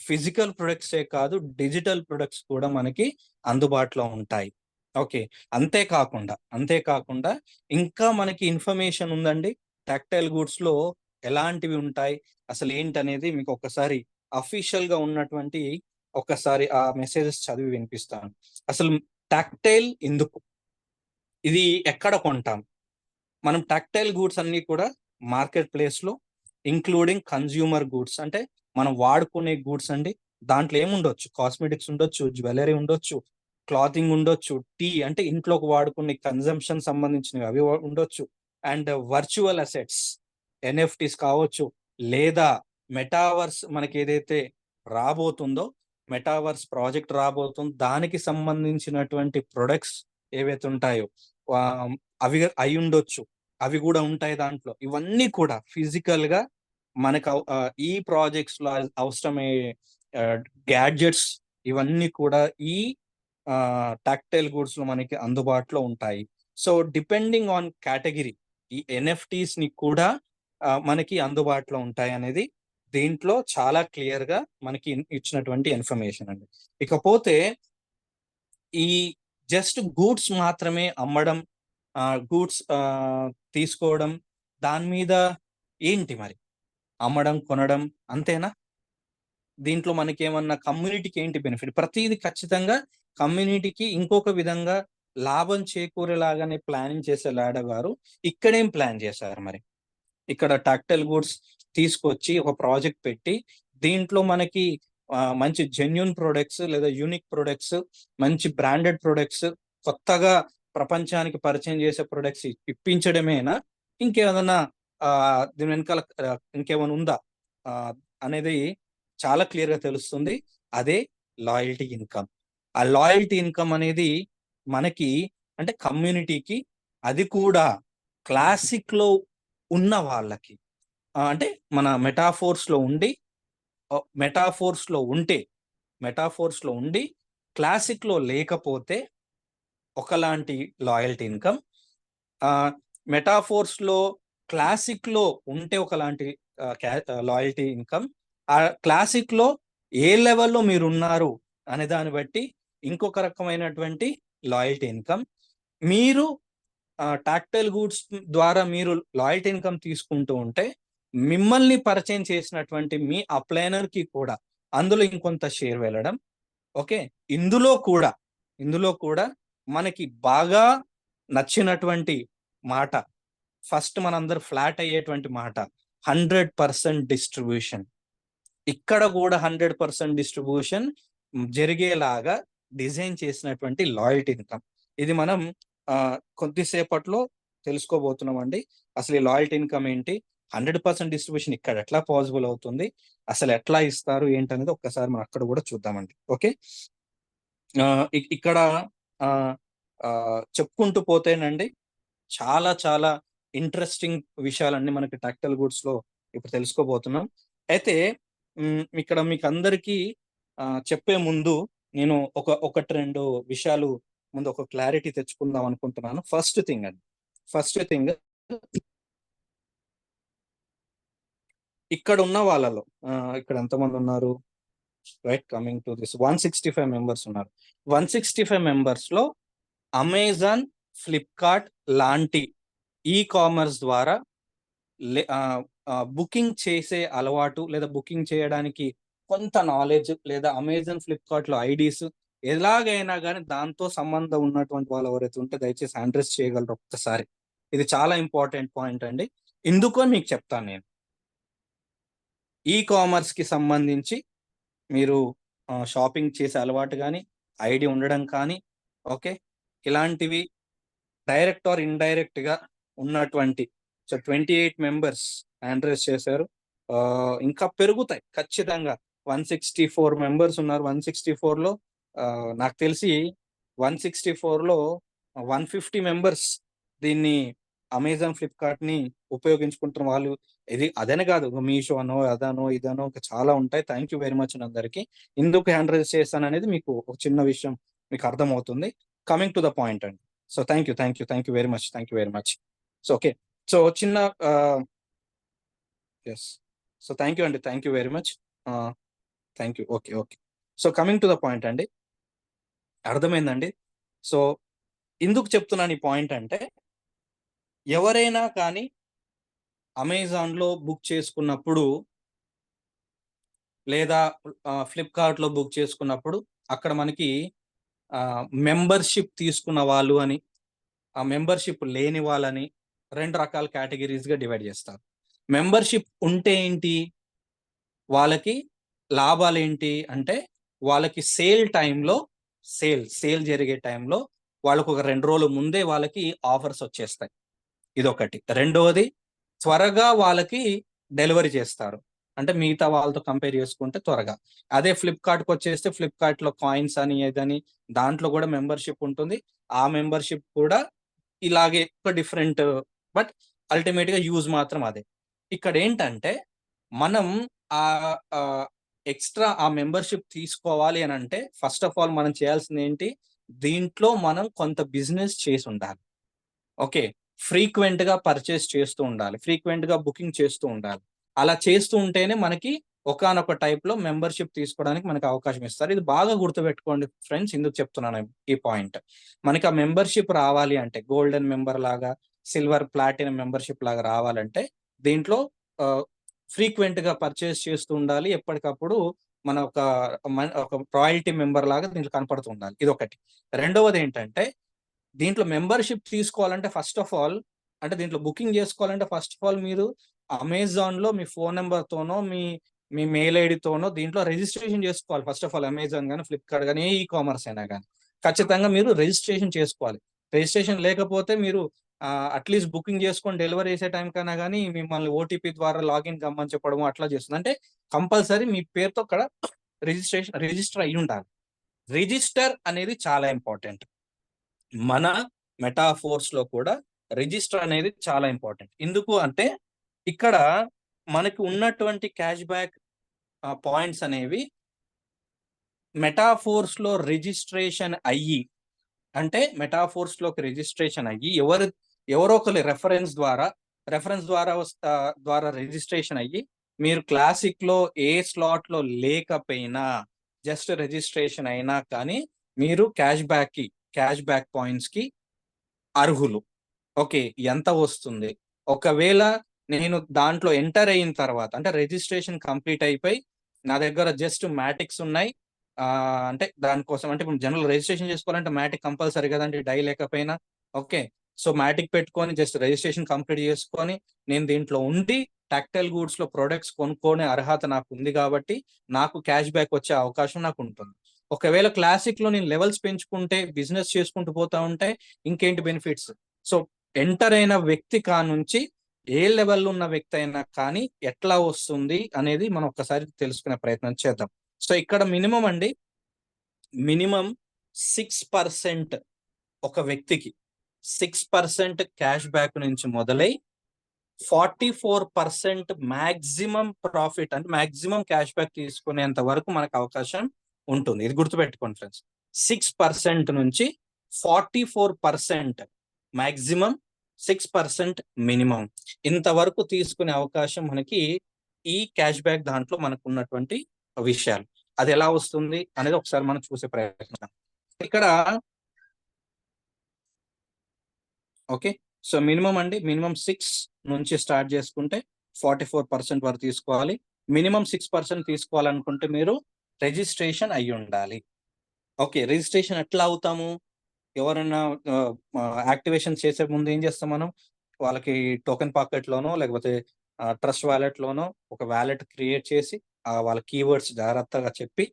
ఫిజికల్ ప్రొడక్ట్సే కాదు డిజిటల్ ప్రొడక్ట్స్ కూడా మనకి అందుబాటులో ఉంటాయి. ఓకే, అంతేకాకుండా ఇంకా మనకి ఇన్ఫర్మేషన్ ఉందండి. టాక్టైల్ గూడ్స్ లో ఎలాంటివి ఉంటాయి అసలు ఏంటనేది మీకు ఒకసారి అఫీషియల్ గా ఉన్నటువంటి ఒకసారి ఆ మెసేజెస్ చదివి వినిపిస్తాను. అసలు టాక్టైల్ ఎందుకు, ఇది ఎక్కడ కొంటాం? మనం టాక్టైల్ గూడ్స్ అన్ని కూడా మార్కెట్ ప్లేస్ లో ఇంక్లూడింగ్ కన్జ్యూమర్ గూడ్స్, అంటే మనం వాడుకునే గూడ్స్ అండి. దాంట్లో ఏముండొచ్చు? కాస్మెటిక్స్ ఉండొచ్చు, జ్యువెలరీ ఉండొచ్చు, క్లాతింగ్ ఉండొచ్చు, టీ అంటే ఇంట్లోకి వాడుకునే కన్జంప్షన్ సంబంధించినవి అవి ఉండొచ్చు, అండ్ వర్చువల్ అసెట్స్ ఎన్ఎఫ్టీస్ కావచ్చు, లేదా మెటావర్స్ మనకి ఏదైతే రాబోతుందో మెటావర్స్ ప్రాజెక్ట్ రాబోతుందో దానికి సంబంధించినటువంటి ప్రొడక్ట్స్ ఏవైతే ఉంటాయో అవి అయి ఉండొచ్చు, అవి కూడా ఉంటాయి దాంట్లో. ఇవన్నీ కూడా ఫిజికల్ గా మనకు ఈ ప్రాజెక్ట్స్ లో అవసరమయ్యే గ్యాడ్జెట్స్ ఇవన్నీ కూడా ఈ టాక్టైల్ గూడ్స్ లో మనకి అందుబాటులో ఉంటాయి. సో డిపెండింగ్ ఆన్ కేటగిరీ ఈ ఎన్ఎఫ్టీస్ ని కూడా మనకి అందుబాటులో ఉంటాయి అనేది దీంట్లో చాలా క్లియర్ గా మనకి ఇచ్చినటువంటి ఇన్ఫర్మేషన్ అండి. ఇకపోతే ఈ జస్ట్ గూడ్స్ మాత్రమే అమ్మడం, గూడ్స్ తీసుకోవడం, దాని మీద ఏంటి మరి అమ్మడం కొనడం అంతేనా? దీంట్లో మనకి ఏమన్నా కమ్యూనిటీకి ఏంటి బెనిఫిట్? ప్రతిదీ ఖచ్చితంగా కమ్యూనిటీకి ఇంకొక విధంగా లాభం చేకూరేలాగానే ప్లానింగ్ చేసే లాడా గారు ఇక్కడేం ప్లాన్ చేశారు మరి? ఇక్కడ టాక్టైల్ గూడ్స్ తీసుకొచ్చి ఒక ప్రాజెక్ట్ పెట్టి దీంట్లో మనకి మంచి జెన్యూన్ ప్రొడక్ట్స్ లేదా యూనిక్ ప్రొడక్ట్స్, మంచి బ్రాండెడ్ ప్రొడక్ట్స్, కొత్తగా ప్రపంచానికి పరిచయం చేసే ప్రొడక్ట్స్ ఇప్పించడమేనా, ఇంకేదన్నా దీని వెనకాల ఇంకేమైనా ఉందా అనేది చాలా క్లియర్ గా తెలుస్తుంది. అదే లాయల్టీ ఇన్కమ్. ఆ లాయల్టీ ఇన్కమ్ అనేది మనకి అంటే కమ్యూనిటీకి, అది కూడా క్లాసిక్ లో ఉన్న వాళ్ళకి, అంటే మన మెటాఫోర్స్ లో ఉండి క్లాసిక్ లో లేకపోతే ఒకలాంటి లాయల్టీ ఇన్కమ్, మెటాఫోర్స్ లో క్లాసిక్ లో ఉంటే ఒకలాంటి లాయల్టీ ఇన్కమ్, ఆ క్లాసిక్ లో ఏ లెవెల్లో మీరు ఉన్నారు అనే దాన్ని బట్టి ఇంకొక రకమైనటువంటి లాయల్టీ ఇన్కమ్. మీరు టాక్టైల్ గూడ్స్ ద్వారా మీరు లాయల్టీ ఇన్కమ్ తీసుకుంటూ ఉంటే మిమ్మల్ని పరిచయం చేసినటువంటి మీ అప్లైనర్ కి కూడా అందులో ఇంకొంత షేర్ వెళ్ళడం. ఓకే, ఇందులో కూడా మనకి బాగా నచ్చినటువంటి మాట, ఫస్ట్ మనందరూ ఫ్లాట్ అయ్యేటువంటి మాట 100% డిస్ట్రిబ్యూషన్. ఇక్కడ కూడా 100% డిస్ట్రిబ్యూషన్ జరిగేలాగా డిజైన్ చేసినటువంటి లాయల్టీ ఇన్కమ్. ఇది మనం కొద్దిసేపట్లో తెలుసుకోబోతున్నాం అండి. అసలు ఈ లాయల్టీ ఇన్కమ్ ఏంటి, 100% డిస్ట్రిబ్యూషన్ ఇక్కడ ఎట్లా పాసిబుల్ అవుతుంది, అసలు ఎట్లా ఇస్తారు ఏంటనేది ఒక్కసారి మనం అక్కడ కూడా చూద్దామండి. ఓకే, ఇక్కడ చెప్పుకుంటూ పోతేనండి చాలా చాలా ఇంట్రెస్టింగ్ విషయాలన్నీ మనకి టాక్టైల్ గూడ్స్ లో ఇప్పుడు తెలుసుకోబోతున్నాం. అయితే ఇక్కడ మీకు అందరికీ చెప్పే ముందు నేను ఒకటి రెండు విషయాలు ముందు ఒక క్లారిటీ తెచ్చుకుందాం అనుకుంటున్నాను. ఫస్ట్ థింగ్ ఇక్కడ ఉన్న వాళ్ళలో ఇక్కడ ఎంతమంది ఉన్నారు, right, coming to this 165 members ఉన్నారు. 165 మెంబర్స్ లో అమెజాన్, ఫ్లిప్కార్ట్ లాంటి ఈ కామర్స్ ద్వారా బుకింగ్ చేసే అలవాటు లేదా బుకింగ్ చేయడానికి కొంత నాలెడ్జ్, లేదా అమెజాన్, ఫ్లిప్కార్ట్ లో ఐడీస్ ఎలాగైనా కానీ దాంతో సంబంధం ఉన్నటువంటి వాళ్ళు ఎవరైతే ఉంటే దయచేసి హ్యాండ్ రైజ్ చేయగలరు ఒక్కసారి. ఇది చాలా ఇంపార్టెంట్ పాయింట్ అండి. ఎందుకో మీకు చెప్తాను నేను. ఈ కామర్స్ కి సంబంధించి మీరు షాపింగ్ చేసే అలవాటు కానీ, ఐడి ఉండడం కానీ, ఓకే, ఇలాంటివి డైరెక్ట్ ఆర్ ఇండైరెక్ట్ గా ఉన్నటువంటి 28 మెంబర్స్ హ్యాండ్ రైజ్ చేశారు. ఇంకా పెరుగుతాయి ఖచ్చితంగా. 164 మెంబర్స్ ఉన్నారు. 164 లో నాకు తెలిసి 164 లో 150 మెంబర్స్ దీన్ని అమెజాన్, ఫ్లిప్కార్ట్ ని ఉపయోగించుకుంటున్న వాళ్ళు. ఇది అదనే కాదు, మీషో అనో అదనో ఇదనో ఇంకా చాలా ఉంటాయి. థ్యాంక్ యూ వెరీ మచ్ అందరికి. ఎందుకు హ్యాండ్ రైజ్ చేస్తాను అనేది మీకు ఒక చిన్న విషయం మీకు అర్థమవుతుంది. కమింగ్ టు ద పాయింట్ అండి. So thank you very much. So okay, so చిన్న ఎస్, so thank you very much. Thank you. Okay, so coming to the point అండి, అర్థమైందండి. సో ఎందుకు చెప్తున్నాను ఈ పాయింట్ అంటే, ఎవరైనా కానీ అమెజాన్ లో బుక్ చేసుకున్నప్పుడు లేదా ఫ్లిప్కార్ట్ లో బుక్ చేసుకున్నప్పుడు అక్కడ మనకి మెంబర్షిప్ తీసుకున్న వాళ్ళు అని, ఆ మెంబర్షిప్ లేని వాళ్ళని 2 రకాల కేటగిరీస్ గా డివైడ్ చేస్తారు. మెంబర్షిప్ ఉంటే ఏంటి, వాళ్ళకి లాభాలు ఏంటి అంటే, వాళ్ళకి సేల్ టైంలో సేల్ జరిగే టైంలో వాళ్ళకు ఒక 2 రోజుల ముందే వాళ్ళకి ఆఫర్స్ వచ్చేస్తాయి. ఇదొకటి. రెండవది త్వరగా వాళ్ళకి డెలివరీ చేస్తారు. అంటే మిగతా వాళ్ళతో కంపేర్ చేసుకుంటే త్వరగా. అదే ఫ్లిప్‌కార్ట్‌కి వచ్చేస్తే ఫ్లిప్‌కార్ట్‌లో కాయిన్స్ అని ఏదని దాంట్లో కూడా మెంబర్‌షిప్ ఉంటుంది. ఆ మెంబర్‌షిప్ కూడా ఇలాగే ఒక డిఫరెంట్, బట్ అల్టిమేట్‌గా యూజ్ మాత్రం అదే. ఇక్కడ ఏంటంటే మనం ఎక్స్ట్రా ఆ మెంబర్‌షిప్ తీసుకోవాలి అని అంటే ఫస్ట్ ఆఫ్ ఆల్ మనం చేయాల్సింది ఏంటి? దీంట్లో మనం కొంత బిజినెస్ చేసి ఉండాలి. ఓకే. ఫ్రీక్వెంట్‌గా పర్చేస్ చేస్తూ ఉండాలి. ఫ్రీక్వెంట్‌గా బుకింగ్ చేస్తూ ఉండాలి. అలా చేస్తూ ఉంటేనే మనకి ఒకానొక టైప్‌లో మెంబర్‌షిప్ తీసుకోవడానికి మనకు అవకాశం ఇస్తారు. ఇది బాగా గుర్తుపెట్టుకోండి ఫ్రెండ్స్. ఎందుకు చెప్తున్నాను ఈ పాయింట్. మనకి ఆ మెంబర్‌షిప్ రావాలి అంటే గోల్డెన్ మెంబర్ లాగా, సిల్వర్, ప్లాటినం మెంబర్‌షిప్ లాగా రావాలంటే దీంట్లో ఫ్రీక్వెంట్‌గా పర్చేస్ చేస్తూ ఉండాలి. ఎప్పటికప్పుడు మన ఒక రాయల్టీ మెంబర్ లాగా దీంట్లో కనపడుతూ ఉండాలి. ఇదొకటి. రెండవది ఏంటంటే దీంట్లో మెంబర్‌షిప్ తీసుకోవాలంటే ఫస్ట్ ఆఫ్ ఆల్, అంటే దీంట్లో బుకింగ్ చేసుకోవాలంటే ఫస్ట్ ఆఫ్ ఆల్ మీరు అమెజాన్‌లో మీ ఫోన్ నంబర్‌తోనో, మీ మీ మెయిల్ ఐడీతోనో దీంట్లో రిజిస్ట్రేషన్ చేసుకోవాలి. ఫస్ట్ ఆఫ్ ఆల్ అమెజాన్ గాని, ఫ్లిప్‌కార్ట్ గాని, ఏ కామర్స్ అయినా గాని. ఖచ్చితంగా మీరు రిజిస్ట్రేషన్ చేసుకోవాలి. రిజిస్ట్రేషన్ లేకపోతే మీరు అట్‌లీస్ట్ బుకింగ్ చేసుకొని డెలివరీ చేసే టైంకైనా గాని మిమ్మల్ని ఓటీపీ ద్వారా లాగిన్ కమ్మని చెప్పడము అట్లా చేస్తుంది. అంటే కంపల్సరీ మీ పేరుతో అక్కడ రిజిస్టర్ అయ్యుండాలి. రిజిస్టర్ అనేది చాలా ఇంపార్టెంట్. మన మెటాఫోర్స్‌లో కూడా రిజిస్టర్ అనేది చాలా ఇంపార్టెంట్. ఎందుకు అంటే ఇక్కడ మనకి ఉన్నటువంటి క్యాష్ బ్యాక్ పాయింట్స్ అనేవి మెటాఫోర్స్‌లో రిజిస్ట్రేషన్ అయ్యి, అంటే మెటాఫోర్స్‌లోకి రిజిస్ట్రేషన్ అయ్యి ఎవరో ఒకరి రెఫరెన్స్ ద్వారా రిజిస్ట్రేషన్ అయ్యి మీరు క్లాసిక్‌లో ఏ స్లాట్‌లో లేకపోయినా జస్ట్ రిజిస్ట్రేషన్ అయినా కానీ మీరు క్యాష్ బ్యాక్ పాయింట్స్‌కి అర్హులు. ఓకే. ఎంత వస్తుంది? ఒకవేళ నేను దాంట్లో ఎంటర్ అయిన తర్వాత అంటే రిజిస్ట్రేషన్ కంప్లీట్ అయిపోయి నా దగ్గర జస్ట్ మ్యాటిక్స్ ఉన్నాయి. అంటే దానికోసం అంటే ఇప్పుడు జనరల్ రిజిస్ట్రేషన్ చేసుకోవాలంటే మ్యాటిక్ కంపల్సరీ కదండీ! డై లేకపోయినా. ఓకే. సో, మ్యాటిక్ పెట్టుకొని జస్ట్ రిజిస్ట్రేషన్ కంప్లీట్ చేసుకొని నేను దీంట్లో ఉండి టాక్టైల్ గూడ్స్‌లో ప్రొడక్ట్స్ కొనుక్కునే అర్హత నాకుంది కాబట్టి నాకు క్యాష్ బ్యాక్ వచ్చే అవకాశం నాకుంటుంది. ఒకవేళ క్లాసిక్‌లో నేను లెవెల్స్ పెంచుకుంటే బిజినెస్ చేసుకుంటూ పోతా ఉంటే ఇంకేంటి బెనిఫిట్స్? సో, ఎంటర్ అయిన వ్యక్తి కానుంచి ఏ లెవెల్‌లో ఉన్న వ్యక్తి అయినా కానీ ఎట్లా వస్తుంది అనేది మనం ఒక్కసారి తెలుసుకునే ప్రయత్నం చేద్దాం. సో, ఇక్కడ మినిమం 6% ఒక వ్యక్తికి 6% క్యాష్ బ్యాక్ నుంచి మొదలై 44% మాక్సిమం ప్రాఫిట్ అంటే మాక్సిమం క్యాష్ బ్యాక్ తీసుకునేంత వరకు మనకు అవకాశం ఉంటుంది. ఇది గుర్తుపెట్టుకోండి ఫ్రెండ్స్. 6% నుంచి 44% మాక్సిమం, 6% మినిమం. ఇంతవరకు తీసుకునే అవకాశం మనకి ఈ క్యాష్ బ్యాక్ దాంట్లో మనకు ఉన్నటువంటి విషయాలు. అది ఎలా వస్తుంది అనేది ఒకసారి మనం చూసే ప్రయత్నం. ఇక్కడ ఓకే. సో, మినిమం 6 నుంచి స్టార్ట్ చేసుకుంటే 44% వరకు తీసుకోవాలి. మినిమం 6% తీసుకోవాలనుకుంటే మీరు రిజిస్ట్రేషన్ అయ్యుండాలి. ఓకే. రిజిస్ట్రేషన్ ఎట్లా అవుతాము? ఎవరైనా యాక్టివేషన్ చేసే ముందు ఏం చేస్తాం మనం? వాళ్ళకి టోకెన్ పాకెట్‌లోనో లేకపోతే ట్రస్ట్ వాలెట్‌లోనో ఒక వాలెట్ క్రియేట్ చేసి వాళ్ళ కీవర్డ్స్ జాగ్రత్తగా చెప్పి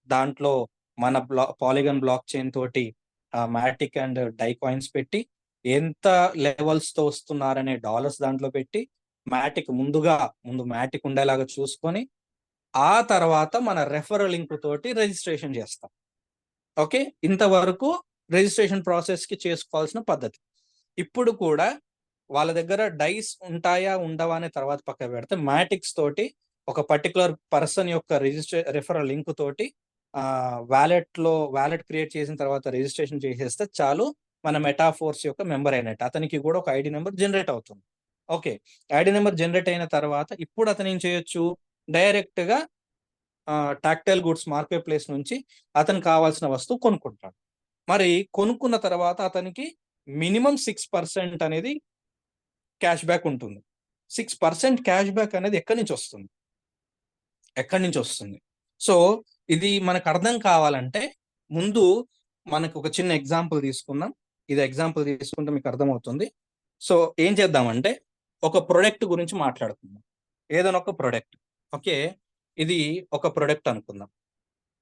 దాంట్లో మన పాలిగాన్ బ్లాక్ చైన్ తోటి మాటిక్ అండ్ డై కాయిన్స్ పెట్టి ఎంత లెవెల్స్‌తో వస్తున్నారనే డాలర్స్ దాంట్లో పెట్టి ముందు మాటిక్ ఉండేలాగా చూసుకొని ఆ తర్వాత మన రెఫరల్ లింక్ తోటి రిజిస్ట్రేషన్ చేస్తాం. ఓకే. ఇంతవరకు రిజిస్ట్రేషన్ ప్రాసెస్‌కి చేసుకోవాల్సిన పద్ధతి. ఇప్పుడు కూడా వాళ్ళ దగ్గర డైస్ ఉంటాయా? ఉండవా? అనే తర్వాత పక్కన పెడితే మాటిక్స్ తోటి ఒక పర్టిక్యులర్ పర్సన్ యొక్క రెఫరల్ లింక్ తోటి వాలెట్ క్రియేట్ చేసిన తర్వాత రిజిస్ట్రేషన్ చేసేస్తే చాలు మన మెటాఫోర్స్ యొక్క మెంబర్ అయినట్టు. అతనికి కూడా ఒక ఐడీ నెంబర్ జనరేట్ అవుతుంది. ఓకే. ఐడీ నెంబర్ జనరేట్ అయిన తర్వాత ఇప్పుడు అతను ఏం చేయొచ్చు? డైరెక్ట్‌గా టాక్టైల్ గూడ్స్ మార్కెట్ ప్లేస్ నుంచి అతనికి కావాల్సిన వస్తువు కొనుక్కుంటాడు. మరి కొనుక్కున్న తర్వాత అతనికి మినిమం 6% అనేది క్యాష్ బ్యాక్ ఉంటుంది. 6% క్యాష్ బ్యాక్ అనేది ఎక్కడి నుంచి వస్తుంది? సో, ఇది మనకు అర్థం కావాలంటే ముందు మనకు ఒక చిన్న ఎగ్జాంపుల్ తీసుకుందాం. ఇది ఎగ్జాంపుల్ తీసుకుంటే మీకు అర్థమవుతుంది. సో, ఏం చేద్దామంటే ఒక ప్రొడక్ట్ గురించి మాట్లాడుకుందాం. ఏదైనా ఒక ప్రొడక్ట్. ఓకే. ఇది ఒక ప్రొడక్ట్ అనుకుందాం.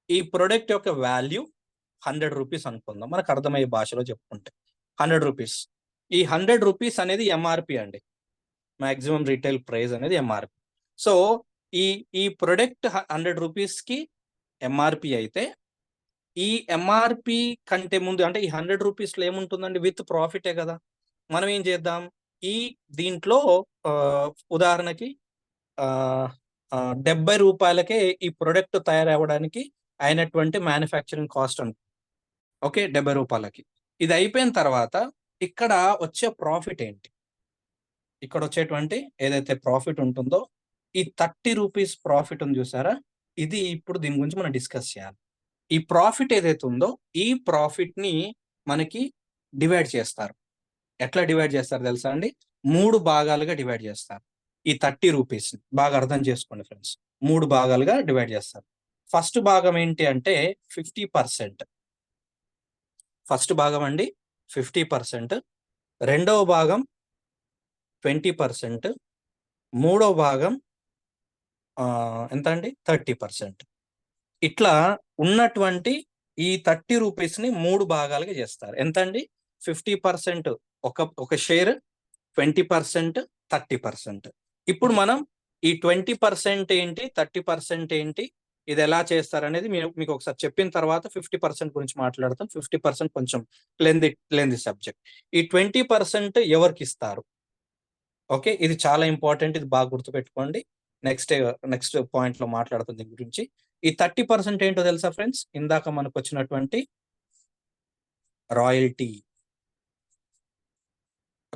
ఈ ప్రొడక్ట్ యొక్క వాల్యూ రూపీస్ అనుకుందాం, మనకు అర్థమయ్యే భాషలో చెప్పుకుంటే 100 రూపీస్. ఈ 100 రూపీస్ అనేది ఎంఆర్పి అండి, మాక్సిమం రీటైల్ ప్రైస్ అనేది ఎంఆర్పి. సో ఈ ప్రొడక్ట్ 100 రూపీస్కి ఎంఆర్పి అయితే, ఈ ఎంఆర్పి కంటే ముందు అంటే ఈ 100 రూపీస్లో ఏముంటుందండి, విత్ ప్రాఫిటే కదా. మనం ఏం చేద్దాం, దీంట్లో ఉదాహరణకి 70 రూపాయలకే ఈ ప్రొడక్ట్ తయారవ్వడానికి అయినటువంటి మ్యానుఫ్యాక్చరింగ్ కాస్ట్ అని, ఓకే, 70 రూపాయలకి. ఇది అయిపోయిన తర్వాత ఇక్కడ వచ్చే ప్రాఫిట్ ఏంటి, ఇక్కడ వచ్చేటువంటి ఏదైతే ప్రాఫిట్ ఉంటుందో ఈ 30 రూపీస్ ప్రాఫిట్ ఉంది చూసారా, ఇది ఇప్పుడు దీని గురించి మనం డిస్కస్ చేయాలి. ఈ ప్రాఫిట్ ఏదైతే ఉందో ఈ ప్రాఫిట్ ని మనకి డివైడ్ చేస్తారు. ఎట్లా డివైడ్ చేస్తారు తెలుసా అండి, 3 భాగాలుగా డివైడ్ చేస్తారు. ఈ 30 రూపీస్ బాగా అర్థం చేసుకోండి ఫ్రెండ్స్, 3 భాగాలుగా డివైడ్ చేస్తారు. ఫస్ట్ భాగం ఏంటి అంటే 50%. ఫస్ట్ భాగం అండి 50%, రెండవ భాగం 20%, మూడవ భాగం ఎంత అండి 30%. ఇట్లా ఉన్నటువంటి ఈ 30 రూపీస్ ని 3 భాగాలుగా చేస్తారు. ఎంత అండి, 50% ఒక షేర్, 20%, 30%. ఇప్పుడు మనం ఈ 20% ఏంటి, 30% ఏంటి, ఇది ఎలా చేస్తారనేది మీకు ఒకసారి చెప్పిన తర్వాత 50% గురించి మాట్లాడతాం. 50% కొంచెం లెంది సబ్జెక్ట్. ఈ 20% ఎవరికి ఇస్తారు, ఓకే, ఇది చాలా ఇంపార్టెంట్, ఇది బాగా గుర్తుపెట్టుకోండి. నెక్స్ట్ పాయింట్ లో మాట్లాడుతుంది దీని గురించి. ఈ 30% ఏంటో తెలుసా ఫ్రెండ్స్, ఇందాక మనకు వచ్చినటువంటి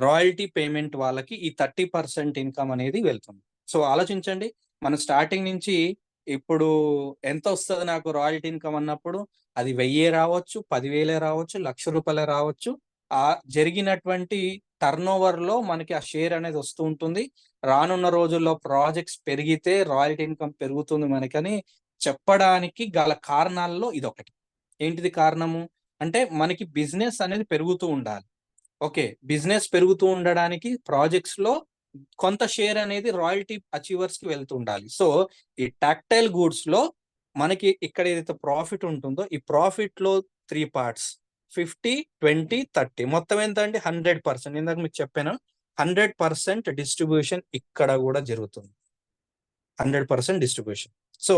రాయల్టీ పేమెంట్ వాళ్ళకి ఈ 30% ఇన్కమ్ అనేది వెళ్తుంది. సో ఆలోచించండి, మన స్టార్టింగ్ నుంచి ఇప్పుడు ఎంత వస్తుంది నాకు రాయల్టీ ఇన్కమ్ అన్నప్పుడు, అది 1000 రావచ్చు, 10,000 రావచ్చు, 1,00,000 రూపాయలే రావచ్చు. ఆ జరిగినటువంటి టర్న్ ఓవర్ లో మనకి ఆ షేర్ అనేది వస్తూ ఉంటుంది. రానున్న రోజుల్లో ప్రాజెక్ట్స్ పెరిగితే రాయల్టీ ఇన్కమ్ పెరుగుతుంది మనకని చెప్పడానికి గల కారణాల్లో ఇదొకటి. ఏంటిది కారణము అంటే, మనకి బిజినెస్ అనేది పెరుగుతూ ఉండాలి. ఓకే, బిజినెస్ పెరుగుతూ ఉండడానికి ప్రాజెక్ట్స్ లో కొంత షేర్ అనేది రాయల్టీ అచీవర్స్ కి వెళ్తూ ఉండాలి. సో ఈ టాక్టైల్ గూడ్స్ లో మనకి ఇక్కడ ఏదైతే ప్రాఫిట్ ఉంటుందో ఈ ప్రాఫిట్ లో 3 parts, 50, 20, 30, మొత్తం ఎంత అంటే 100%. ఇందాక మీకు చెప్పాను 100% డిస్ట్రిబ్యూషన్ ఇక్కడ కూడా జరుగుతుంది, 100% డిస్ట్రిబ్యూషన్. సో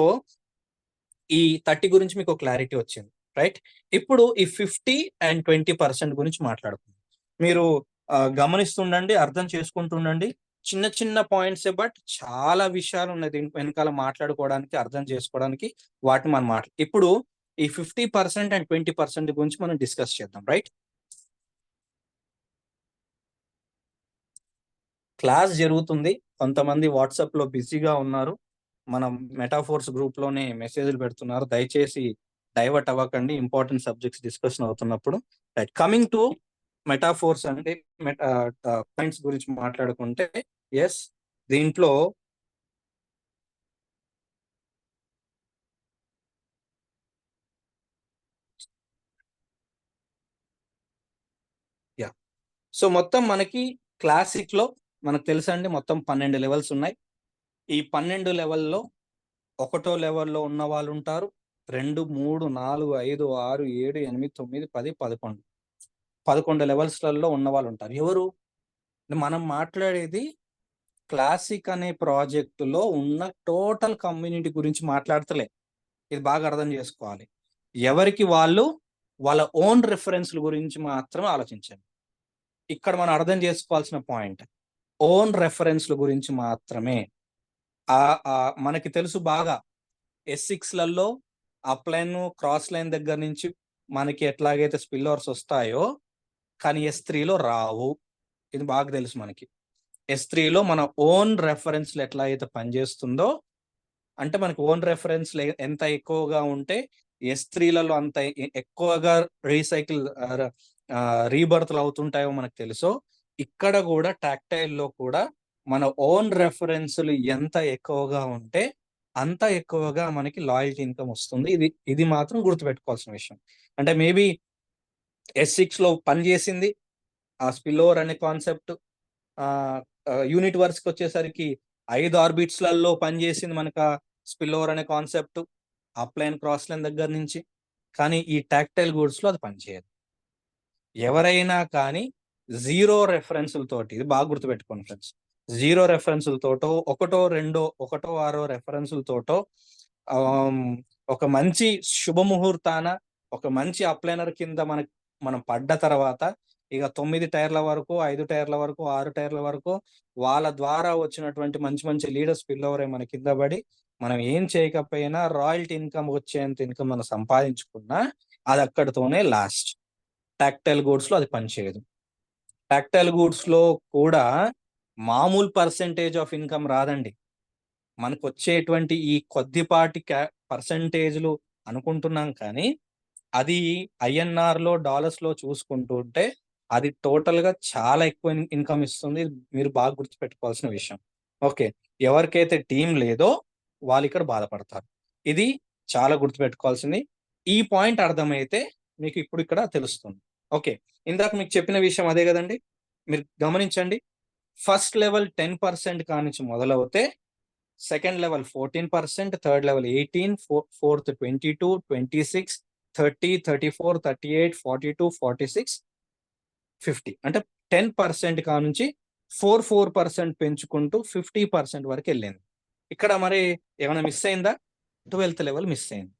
ఈ 30 గురించి మీకు క్లారిటీ వచ్చింది, రైట్? ఇప్పుడు ఈ 50 and 20% గురించి మాట్లాడుకుందాం. మీరు గమనిస్తుండండి, అర్థం చేసుకుంటుండండి. చిన్న చిన్న పాయింట్స్, బట్ చాలా విషయాలు ఉన్నాయి దీని వెనకాల మాట్లాడుకోవడానికి, అర్థం చేసుకోవడానికి. వాటిని మనం ఇప్పుడు ఈ 50% and 20% గురించి మనం డిస్కస్ చేద్దాం, రైట్? క్లాస్ జరుగుతుంది, కొంతమంది వాట్సాప్ లో బిజీగా ఉన్నారు, మనం మెటాఫోర్స్ గ్రూప్ లోనే మెసేజ్లు పెడుతున్నారు. దయచేసి డైవర్ట్ అవ్వకండి, ఇంపార్టెంట్ సబ్జెక్ట్స్ డిస్కషన్ అవుతున్నప్పుడు. రైట్, కమింగ్ టు మెటాఫోర్స్ అంటే పాయింట్స్ గురించి మాట్లాడుకుంటే, ఎస్, దీంట్లో సో మొత్తం మనకి క్లాసిక్ లో మనకు తెలుసా అండి, మొత్తం 12 లెవెల్స్ ఉన్నాయి. ఈ 12 లెవెల్లో 1వ లెవెల్లో ఉన్న వాళ్ళు ఉంటారు, 2, 3, 4, 5, 6, 7, 8, 9, 10, 11 లెవెల్స్లలో ఉన్న వాళ్ళు ఉంటారు. ఎవరు? మనం మాట్లాడేది క్లాసిక్ అనే ప్రాజెక్టులో ఉన్న టోటల్ కమ్యూనిటీ గురించి మాట్లాడతలే, ఇది బాగా అర్థం చేసుకోవాలి. ఎవరికి వాళ్ళు వాళ్ళ ఓన్ రెఫరెన్స్ల గురించి మాత్రం ఆలోచించండి. ఇక్కడ మనం అర్థం చేసుకోవాల్సిన పాయింట్, ఓన్ రెఫరెన్స్ల గురించి మాత్రమే. మనకి తెలుసు బాగా, S6లలో అప్ లైన్ క్రాస్ లైన్ దగ్గర నుంచి మనకి ఎట్లాగైతే స్పిల్ ఓవర్స్ వస్తాయో, కానీ S3లో రావు. ఇది బాగా తెలుసు మనకి. S3లో మన ఓన్ రెఫరెన్స్లు ఎట్లా అయితే పనిచేస్తుందో, అంటే మనకి ఓన్ రెఫరెన్స్ ఎంత ఎక్కువగా ఉంటే S3లలో అంత ఎక్కువగా రీసైకిల్ రీబర్త్లు అవుతుంటాయో మనకు తెలుసు. ఇక్కడ కూడా టాక్టైల్లో కూడా మన ఓన్ రెఫరెన్స్లు ఎంత ఎక్కువగా ఉంటే అంత ఎక్కువగా మనకి లాయల్టీ ఇన్కమ్ వస్తుంది. ఇది మాత్రం గుర్తుపెట్టుకోవాల్సిన విషయం. అంటే మేబీ S6లో పనిచేసింది ఆ స్పిల్ ఓవర్ అనే కాన్సెప్ట్, యూనిట్ వర్క్స్కి వచ్చేసరికి 5 ఆర్బిట్స్లలో పనిచేసింది మనకు స్పిల్ ఓవర్ అనే concept, up line cross line దగ్గర నుంచి. కానీ ఈ టాక్టైల్ గూడ్స్ లో అది పనిచేయదు. ఎవరైనా కానీ జీరో రెఫరెన్సులతోటి, ఇది బాగా గుర్తుపెట్టుకోండి ఫ్రెండ్స్, జీరో రెఫరెన్సులతోటో ఒకటో ఆరో రెఫరెన్సులతోటో ఒక మంచి శుభముహూర్తాన ఒక మంచి అప్లైనర్ కింద మనం పడ్డ తర్వాత ఇక 9 టైర్ల వరకు, 5 టైర్ల వరకు, 6 టైర్ల వరకు వాళ్ళ ద్వారా వచ్చినటువంటి మంచి మంచి లీడర్స్ పిల్లవరే మన కింద పడి మనం ఏం చేయకపోయినా రాయల్టీ ఇన్కమ్ వచ్చేంత ఇన్కమ్ మనం సంపాదించుకున్నా అది అక్కడితోనే లాస్ట్. టాక్టైల్ గూడ్స్ లో అది పనిచేయదు. టాక్టైల్ గూడ్స్ లో కూడా మామూలు పర్సెంటేజ్ ఆఫ్ ఇన్కమ్ రాదండి. మనకు వచ్చేటువంటి ఈ కొద్దిపాటి పర్సెంటేజ్లు అనుకుంటున్నాం, కానీ అది ఐఎన్ఆర్ లో డాలర్స్ లో చూసుకుంటుంటే అది టోటల్ గా చాలా ఎక్కువ ఇన్కమ్ ఇస్తుంది. మీరు బాగా గుర్తుపెట్టుకోవాల్సిన విషయం. ఓకే, ఎవరికైతే టీం లేదో వాళ్ళు ఇక్కడ బాధపడతారు. ఇది చాలా గుర్తుపెట్టుకోవాల్సింది. ఈ పాయింట్ అర్థమైతే మీకు ఇప్పుడు ఇక్కడ తెలుస్తుంది. ఓకే, ఇందాక మీకు చెప్పిన విషయం అదే కదండి. మీరు గమనించండి, ఫస్ట్ లెవెల్ 10% కానించి మొదలవుతే second level 14%, third level 18%, fourth 22%, 26%, 30%, 34%, 38%, 42%, 46%, 50%. అంటే 10% కానుంచి 4% పెంచుకుంటూ 50% వరకు వెళ్ళింది. ఇక్కడ మరి ఏమైనా మిస్ అయిందా? 12th లెవెల్ మిస్ అయింది.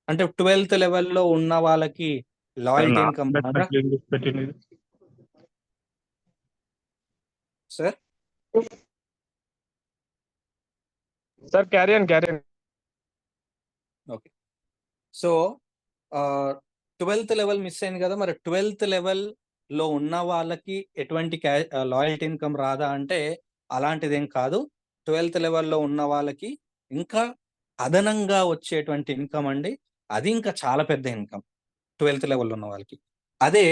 అంటే 12th లెవెల్లో ఉన్న వాళ్ళకి లాయల్టీ ఇన్కమ్ రాదా sir? Sir carry on. Okay, so 12th level miss అయింది కదా, మరి 12th లెవెల్ లో ఉన్న వాళ్ళకి ఎటువంటి లాయల్టీ ఇన్కమ్ రాదా అంటే అలాంటిదేం కాదు. 12th లెవెల్లో ఉన్న వాళ్ళకి ఇంకా అదనంగా వచ్చేటువంటి ఇన్కమ్ అండి, అది ఇంకా చాలా పెద్ద ఇన్కమ్ 12th లెవెల్లో ఉన్న వాళ్ళకి. అదే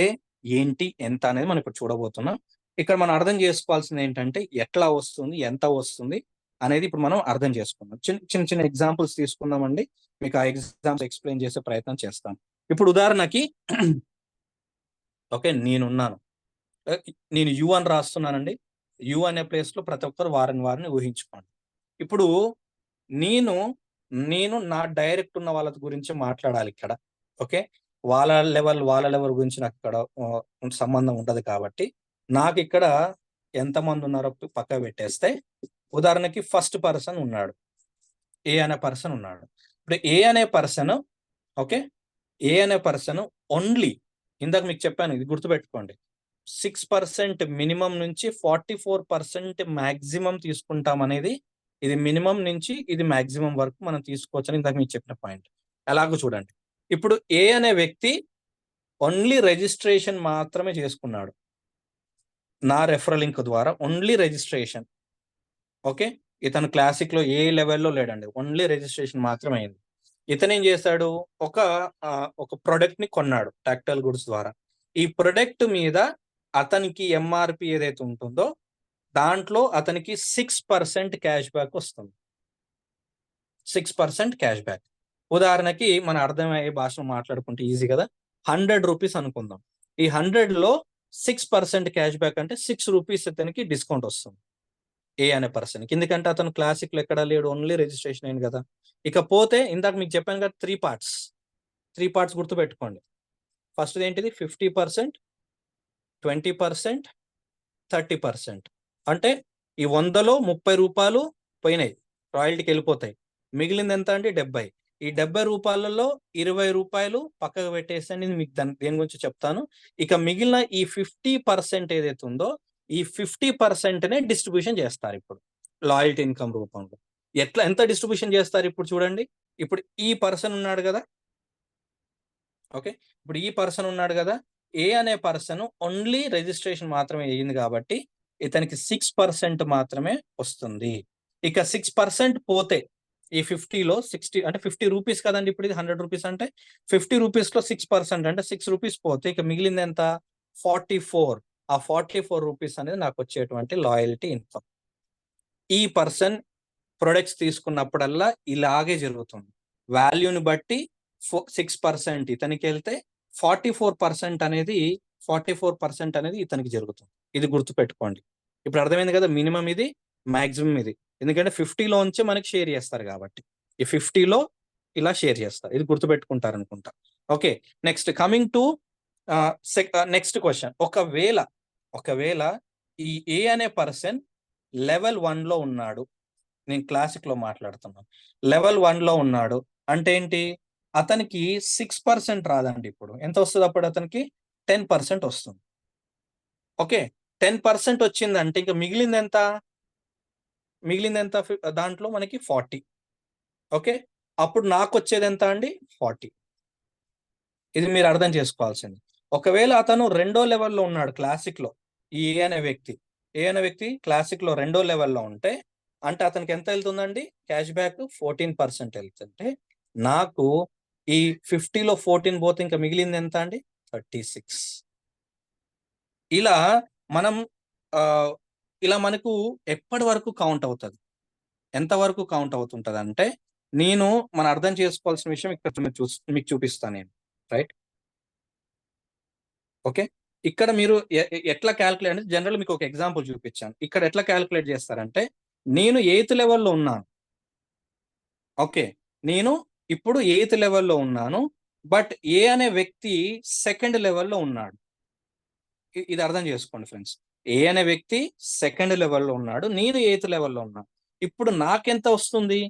ఏంటి ఎంత అనేది మనం ఇప్పుడు చూడబోతున్నాం. ఇక్కడ మనం అర్థం చేసుకోవాల్సింది ఏంటంటే ఎట్లా వస్తుంది, ఎంత వస్తుంది అనేది ఇప్పుడు మనం అర్థం చేసుకుందాం. చిన్న చిన్న ఎగ్జాంపుల్స్ తీసుకుందామండి, మీకు ఆ ఎగ్జాంపుల్స్ ఎక్స్ప్లెయిన్ చేసే ప్రయత్నం చేస్తాను. ఇప్పుడు ఉదాహరణకి ఓకే, నేను యు అని రాస్తున్నానండి. యు అనే ప్లేస్ లో ప్రతి ఒక్కరు వారిని ఊహించుకోండి. ఇప్పుడు నేను నా డైరెక్ట్ ఉన్న వాళ్ళ గురించి మాట్లాడాలి ఇక్కడ. ఓకే, వాళ్ళ లెవెల్ గురించి నాకు ఇక్కడ సంబంధం ఉండదు కాబట్టి నాకు ఇక్కడ ఎంతమంది ఉన్నారో పక్క పెట్టేస్తే, ఉదాహరణకి ఫస్ట్ పర్సన్ ఉన్నాడు, ఏ అనే పర్సన్ ఉన్నాడు. ఇప్పుడు ఏ అనే పర్సన్ ఓన్లీ, ఇందాక మీకు చెప్పాను, ఇది గుర్తుపెట్టుకోండి, 6% మినిమం నుంచి 44% మాక్సిమం తీసుకుంటాం అనేది, ఇది మినిమం నుంచి ఇది మాక్సిమం వరకు మనం తీసుకోవచ్చని ఇందాక మీకు చెప్పిన పాయింట్. ఎలాగో చూడండి, ఇప్పుడు ఏ అనే వ్యక్తి ఓన్లీ రిజిస్ట్రేషన్ మాత్రమే చేసుకున్నాడు నా రెఫరల్ లింక్ ద్వారా, ఓన్లీ రిజిస్ట్రేషన్. ఓకే, ఇతను క్లాసిక్ లో ఏ లెవెల్లో లేడండి, ఓన్లీ రిజిస్ట్రేషన్ మాత్రమే అయింది. ఇతను ఏం చేశాడు, ఒక ప్రొడక్ట్ ని కొన్నాడు టాక్టైల్ గుడ్స్ ద్వారా. ఈ ప్రొడక్ట్ మీద అతనికి ఎంఆర్పి ఏదైతే ఉంటుందో దాంట్లో అతనికి 6% క్యాష్ బ్యాక్ వస్తుంది. 6% క్యాష్ బ్యాక్. ఉదాహరణకి మన అర్థమయ్యే భాషలో మాట్లాడుకుంటే ఈజీ కదా, 100 రూపీస్ అనుకుందాం. ఈ 100లో 6% క్యాష్ బ్యాక్ అంటే 6 రూపీస్ అతనికి డిస్కౌంట్ వస్తుంది ఏ అనే పర్సన్కి, ఎందుకంటే అతను క్లాసిక్ లో ఎక్కడా లేడు, ఓన్లీ రిజిస్ట్రేషన్ అయింది కదా. ఇకపోతే ఇందాక మీకు చెప్పాను కదా 3 పార్ట్స్ గుర్తుపెట్టుకోండి. ఫస్ట్ ఏంటిది 50%, 20%, 30%. అంటే ఈ 100లో 30 రూపాయలు పోయినాయి, రాయల్టీకి వెళ్ళిపోతాయి. మిగిలింది ఎంత అంటే 70. ఈ 70 రూపాయలలో 20 రూపాయలు పక్కకు పెట్టేసండి, మీకు దేని గురించి చెప్తాను. ఇక మిగిలిన ఈ 50% ఏదైతే ఉందో ఈ 50%నే డిస్ట్రిబ్యూషన్ చేస్తారు ఇప్పుడు లాయల్టీ ఇన్కమ్ రూపంలో. ఎంత డిస్ట్రిబ్యూషన్ చేస్తారు ఇప్పుడు చూడండి. ఇప్పుడు ఈ పర్సన్ ఉన్నాడు కదా, ఓకే, ఇప్పుడు ఈ పర్సన్ ఉన్నాడు కదా, ఏ అనే పర్సన్ ఓన్లీ రిజిస్ట్రేషన్ మాత్రమే అయ్యింది కాబట్టి ఇతనికి 6% మాత్రమే వస్తుంది. ఇక 6% పోతే ఈ 50లో 60 అంటే 50 రూపీస్ కదండి, ఇప్పుడు ఇది 100 రూపీస్ అంటే 50 రూపీస్ లో 6% అంటే 6 రూపీస్ పోతే ఇక మిగిలింది ఎంత, 44. ఆ 44 రూపీస్ అనేది నాకు వచ్చేటువంటి లాయల్టీ ఇన్కమ్. ఈ పర్సన్ ప్రొడక్ట్స్ తీసుకున్నప్పుడల్లా ఇలాగే జరుగుతుంది. వాల్యూని బట్టి 6% ఇతనికి వెళ్తే 44% అనేది ఇతనికి జరుగుతుంది. ఇది గుర్తుపెట్టుకోండి. ఇప్పుడు అర్థమైంది కదా, మినిమం ఇది, మాక్సిమం ఇది. ఎందుకంటే 50లోంచి మనకి షేర్ చేస్తారు కాబట్టి ఈ 50లో ఇలా షేర్ చేస్తారు. ఇది గుర్తుపెట్టుకుంటారు అనుకుంటా. Okay, next coming to next question. ఒకవేళ ఈ ఏ అనే పర్సన్ లెవెల్ 1 లో ఉన్నాడు, నేను క్లాసిక్ లో మాట్లాడుతున్నాను, లెవెల్ 1 లో ఉన్నాడు అంటే ఏంటి, అతనికి 6% రాదండి. ఇప్పుడు ఎంత వస్తుంది అప్పుడు అతనికి 10% వస్తుంది. ఓకే, 10% వచ్చిందంటే ఇంకా మిగిలింది ఎంత దాంట్లో మనకి 40. ఓకే, అప్పుడు నాకు వచ్చేది ఎంత అండి, 40. ఇది మీరు అర్థం చేసుకోవాల్సింది. ఒకవేళ అతను 2వ లెవెల్లో ఉన్నాడు క్లాసిక్ లో, ఈ ఏ అనే వ్యక్తి క్లాసిక్ లో 2వ లెవెల్లో ఉంటే అంటే అతనికి ఎంత వెళ్తుందండి, క్యాష్ బ్యాక్ 14% వెళ్తుంటే నాకు ఈ 50లో 14 పోతే ఇంకా మిగిలింది ఎంత అండి, 36. ఇలా మనం ఇలా మనకు ఎప్పటి వరకు కౌంట్ అవుతుంది, ఎంత వరకు కౌంట్ అవుతుంటది అంటే మనం అర్థం చేసుకోవాల్సిన విషయం ఇక్కడ మీకు చూపిస్తాను నేను, రైట్? ఓకే, ఇక్కడ మీరు ఎట్లా క్యాల్కులేట్ అంటే జనరల్ మీకు ఒక ఎగ్జాంపుల్ చూపించాను. ఇక్కడ ఎట్లా క్యాల్కులేట్ చేస్తారంటే నేను 8th లెవెల్లో ఉన్నాను. ఓకే, నేను ఇప్పుడు 8th లెవెల్లో ఉన్నాను, బట్ ఏ అనే వ్యక్తి 2nd లెవెల్లో ఉన్నాడు. ఇది అర్థం చేసుకోండి ఫ్రెండ్స్. ఏ అనే వ్యక్తి 2nd లెవెల్లో ఉన్నాడు, నేను 8th లెవెల్లో ఉన్నాను. ఇప్పుడు నాకెంత వస్తుంది,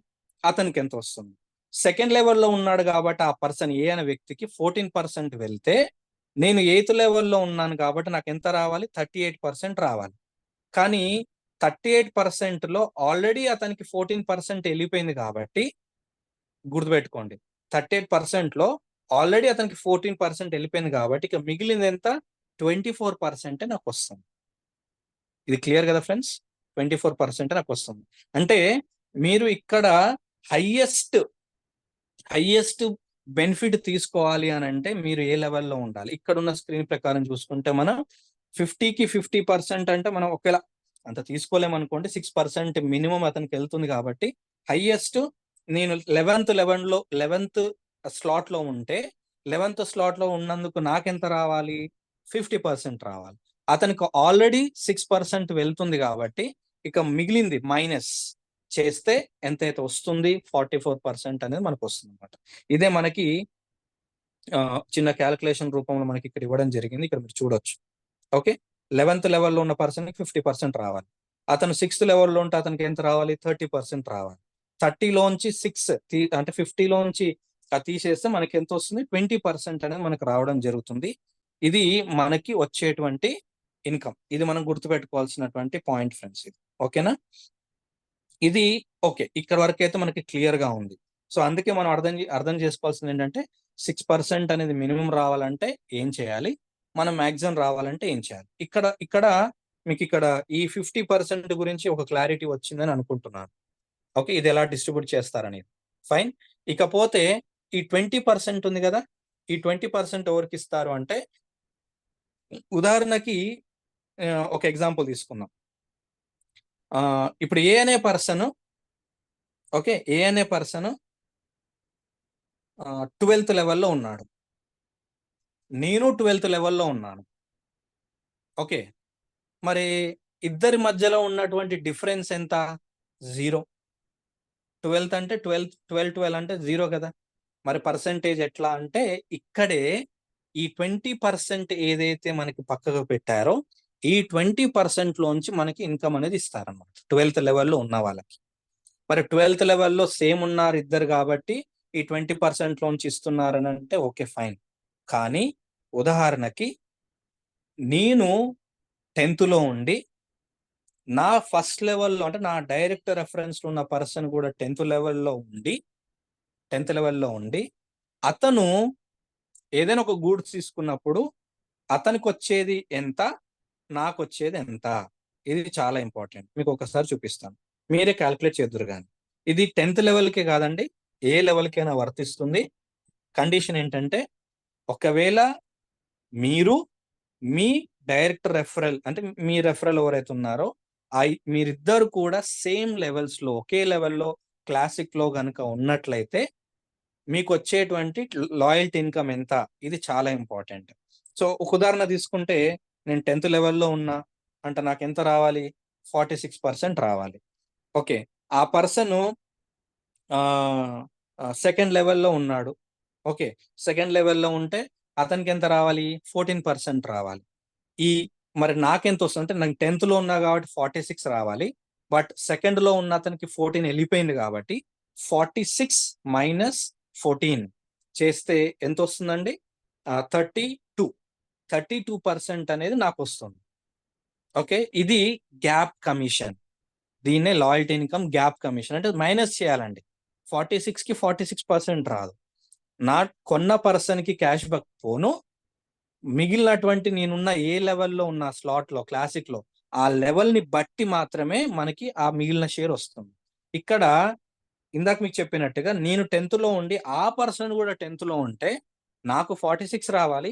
అతనికి ఎంత వస్తుంది? 2nd లెవెల్లో ఉన్నాడు కాబట్టి ఆ పర్సన్ ఏ అనే వ్యక్తికి 14% వెళ్తే నేను 8th లెవెల్లో ఉన్నాను కాబట్టి నాకు ఎంత రావాలి, 38% రావాలి. కానీ 38% లో ఆల్రెడీ అతనికి 14% వెళ్ళిపోయింది కాబట్టి గుర్తుపెట్టుకోండి, 38% లో ఆల్రెడీ అతనికి 14% వెళ్ళిపోయింది కాబట్టి ఇక మిగిలింది ఎంత, 24% నాకు వస్తుంది. ఇది క్లియర్ కదా ఫ్రెండ్స్? 24% నాకు వస్తుంది. అంటే మీరు ఇక్కడ హైయెస్ట్ బెనిఫిట్ తీసుకోవాలి అని అంటే మీరు ఏ లెవెల్లో ఉండాలి? ఇక్కడ ఉన్న స్క్రీన్ ప్రకారం చూసుకుంటే మనం 50కి 50% అంటే మనం ఒకవేళ అంత తీసుకోలేమనుకోండి, 6% మినిమం అతనికి వెళ్తుంది కాబట్టి హైయెస్ట్ నేను 11th స్లాట్ లో ఉంటే 11th స్లాట్ లో ఉన్నందుకు నాకెంత రావాలి, 50% రావాలి. అతనికి ఆల్రెడీ 6% వెళ్తుంది కాబట్టి ఇక మిగిలింది మైనస్ చేస్తే ఎంతైతే వస్తుంది, 44% అనేది మనకు వస్తుంది అనమాట. ఇదే మనకి చిన్న క్యాల్కులేషన్ రూపంలో మనకి ఇక్కడ ఇవ్వడం జరిగింది, ఇక్కడ మీరు చూడొచ్చు. ఓకే, 11th లెవెల్లో ఉన్న పర్సన్కి 50% రావాలి. అతను 6th లెవెల్లో ఉంటే అతనికి ఎంత రావాలి, 30% రావాలి. 30లోంచి 6 అంటే 50లోంచి తీసేస్తే మనకి ఎంత వస్తుంది, 20% అనేది మనకు రావడం జరుగుతుంది. ఇది మనకి వచ్చేటువంటి ఇన్కమ్. ఇది మనం గుర్తుపెట్టుకోవాల్సినటువంటి పాయింట్ ఫ్రెండ్స్. ఇది ఓకేనా? ఇది ఓకే, ఇక్కడ వరకు అయితే మనకి క్లియర్ గా ఉంది. సో అందుకే మనం అర్థం చేసుకోవాల్సింది ఏంటంటే 6% అనేది మినిమం రావాలంటే ఏం చేయాలి, మనం మ్యాక్సిమం రావాలంటే ఏం చేయాలి. ఇక్కడ మీకు ఇక్కడ ఈ 50% గురించి ఒక క్లారిటీ వచ్చిందని అనుకుంటున్నాను. ఓకే, ఇది ఎలా డిస్ట్రిబ్యూట్ చేస్తారనేది ఫైన్. ఇకపోతే ఈ 20% ఉంది కదా, ఈ 20% ఎవరికి ఇస్తారు అంటే ఉదాహరణకి ఒక ఎగ్జాంపుల్ తీసుకుందాం. ఇప్పుడు ఏ అనే పర్సన్ 12th లెవెల్లో ఉన్నాడు, నేను 12th లెవెల్లో ఉన్నాను. ఓకే, మరి ఇద్దరి మధ్యలో ఉన్నటువంటి డిఫరెన్స్ ఎంత, 0. 12th అంటే 12 అంటే 0 కదా. మరి పర్సంటేజ్ ఎట్లా అంటే ఇక్కడే ఈ 20% ఏదైతే మనకి పక్కకు పెట్టారో ఈ 20% లోంచి మనకి ఇన్కమ్ అనేది ఇస్తారన్నమాట 12th లెవెల్లో ఉన్న వాళ్ళకి. మరి 12th లెవెల్లో సేమ్ ఉన్నారు ఇద్దరు కాబట్టి ఈ 20% లోంచి ఇస్తున్నారని అంటే ఓకే ఫైన్. కానీ ఉదాహరణకి నేను 10th లో ఉండి నా ఫస్ట్ లెవెల్లో అంటే నా డైరెక్ట్ రెఫరెన్స్ లో ఉన్న పర్సన్ కూడా 10th లెవెల్లో ఉండి అతను ఏదైనా ఒక గూడ్స్ తీసుకున్నప్పుడు అతనికి వచ్చేది ఎంత, నాకు వచ్చేది ఎంత, ఇది చాలా ఇంపార్టెంట్. మీకు ఒకసారి చూపిస్తాను, మీరే క్యాల్కులేట్ చేద్దరు. కానీ ఇది 10th లెవెల్కే కాదండి, ఏ లెవెల్కైనా వర్తిస్తుంది. కండిషన్ ఏంటంటే ఒకవేళ మీరు మీ డైరెక్ట్ రెఫరల్ అంటే మీ రెఫరల్ ఎవరైతే ఉన్నారో మీరిద్దరు కూడా సేమ్ లెవెల్స్ లో ఒకే లెవెల్లో క్లాసిక్ లో కనుక ఉన్నట్లయితే మీకు వచ్చేటువంటి లాయల్టీ ఇన్కమ్ ఎంత, ఇది చాలా ఇంపార్టెంట్. సో ఒక ఉదాహరణ తీసుకుంటే నేను 10th లెవెల్లో ఉన్నా అంటే నాకు ఎంత రావాలి, 46% రావాలి. ఓకే, ఆ పర్సన్ 2nd లెవెల్లో ఉన్నాడు, ఓకే, సెకండ్ లెవెల్లో ఉంటే అతనికి ఎంత రావాలి? 14% రావాలి. మరి నాకెంత వస్తుంది అంటే, నాకు 10th లో ఉన్నా కాబట్టి 46 రావాలి. బట్ సెకండ్ లో ఉన్న అతనికి 14 వెళ్ళిపోయింది కాబట్టి 46 మైనస్ 14 చేస్తే ఎంత వస్తుందండి? 32% అనేది నాకు వస్తుంది. ఓకే, ఇది గ్యాప్ కమిషన్. దీన్నే లాయల్టీ ఇన్కమ్ గ్యాప్ కమిషన్ అంటే మైనస్ చేయాలండి. 46కి 46% రాదు. నా కొన్న పర్సన్ కి క్యాష్ బ్యాక్ పోను, మిగిలినటువంటి నేనున్న ఏ లెవెల్లో ఉన్న స్లాట్ లో క్లాసిక్ లో ఆ లెవెల్ ని బట్టి మాత్రమే మనకి ఆ మిగిలిన షేర్ వస్తుంది. ఇక్కడ ఇందాక మీకు చెప్పినట్టుగా నేను 10th లో ఉండి ఆ పర్సన్ కూడా 10th లో ఉంటే నాకు 46 రావాలి,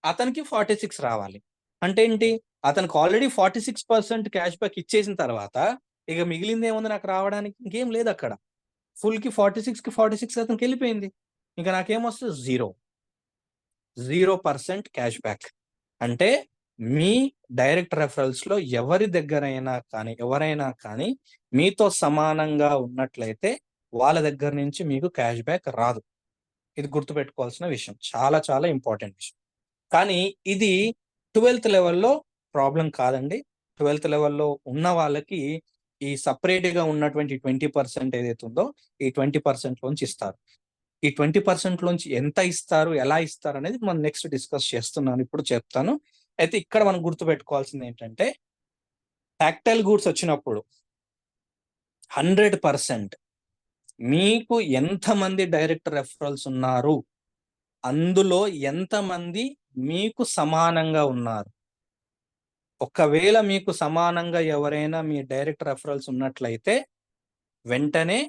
అతనికి 46 రావాలి. అంటే ఏంటి? అతనికి ఆల్రెడీ 46% క్యాష్ బ్యాక్ ఇచ్చేసిన తర్వాత ఇక మిగిలింది ఏముంది నాకు రావడానికి? ఇంకేం లేదు అక్కడ. ఫుల్ కి 46 అతనికి వెళ్ళిపోయింది. ఇంకా నాకేమొస్తుంది? 0% క్యాష్ బ్యాక్. అంటే మీ డైరెక్ట్ రెఫరల్స్ లో ఎవరైనా కానీ మీతో సమానంగా ఉన్నట్లయితే వాళ్ళ దగ్గర నుంచి మీకు క్యాష్ బ్యాక్ రాదు. ఇది గుర్తుపెట్టుకోవాల్సిన విషయం, చాలా చాలా ఇంపార్టెంట్ విషయం. కానీ ఇది 12th లెవెల్లో ప్రాబ్లం కాదండి. 12th లెవెల్లో ఉన్న వాళ్ళకి ఈ సపరేట్ గా ఉన్నటువంటి 20% ఏదైతే ఉందో ఈ 20% లోంచి ఇస్తారు. ఈ 20% లోంచి ఎంత ఇస్తారు, ఎలా ఇస్తారు అనేది మనం నెక్స్ట్ డిస్కస్ చేస్తున్నాను, ఇప్పుడు చెప్తాను. అయితే ఇక్కడ మనం గుర్తుపెట్టుకోవాల్సింది ఏంటంటే, టాక్టైల్ గూడ్స్ వచ్చినప్పుడు 100% మీకు ఎంతమంది డైరెక్ట్ రెఫరల్స్ ఉన్నారు, అందులో ఎంతమంది మీకు సమానంగా ఉన్నారు. ఒకవేళ మీకు సమానంగా ఎవరైనా మీ డైరెక్ట్ రెఫరల్స్ ఉన్నట్లయితే వెంటనే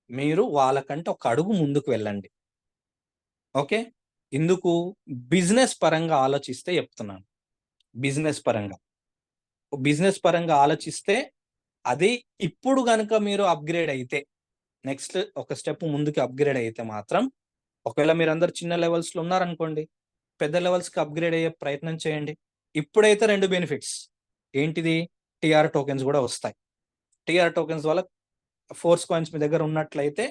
మీరు వాళ్ళకంటే ఒక అడుగు ముందుకు వెళ్ళండి. ఓకే, ఇందుకు బిజినెస్ పరంగా ఆలోచిస్తే చెప్తున్నాను. బిజినెస్ పరంగా ఆలోచిస్తే అది ఇప్పుడు కనుక మీరు అప్గ్రేడ్ అయితే, నెక్స్ట్ ఒక స్టెప్ ముందుకు అప్గ్రేడ్ అయితే మాత్రం, ఒకవేళ మీరు అందరు చిన్న లెవెల్స్ లో ఉన్నారనుకోండి, పెద్ద లెవెల్స్ కి అప్గ్రేడ్ అయ్యే ప్రయత్నం చేయండి. ఇప్పుడైతే 2 బెనిఫిట్స్ ఏంటిది? టిఆర్ టోకెన్స్ కూడా వస్తాయి. టిఆర్ టోకెన్స్ వల్ల ఫోర్స్ కాయిన్స్ మీ దగ్గర ఉన్నట్లయితే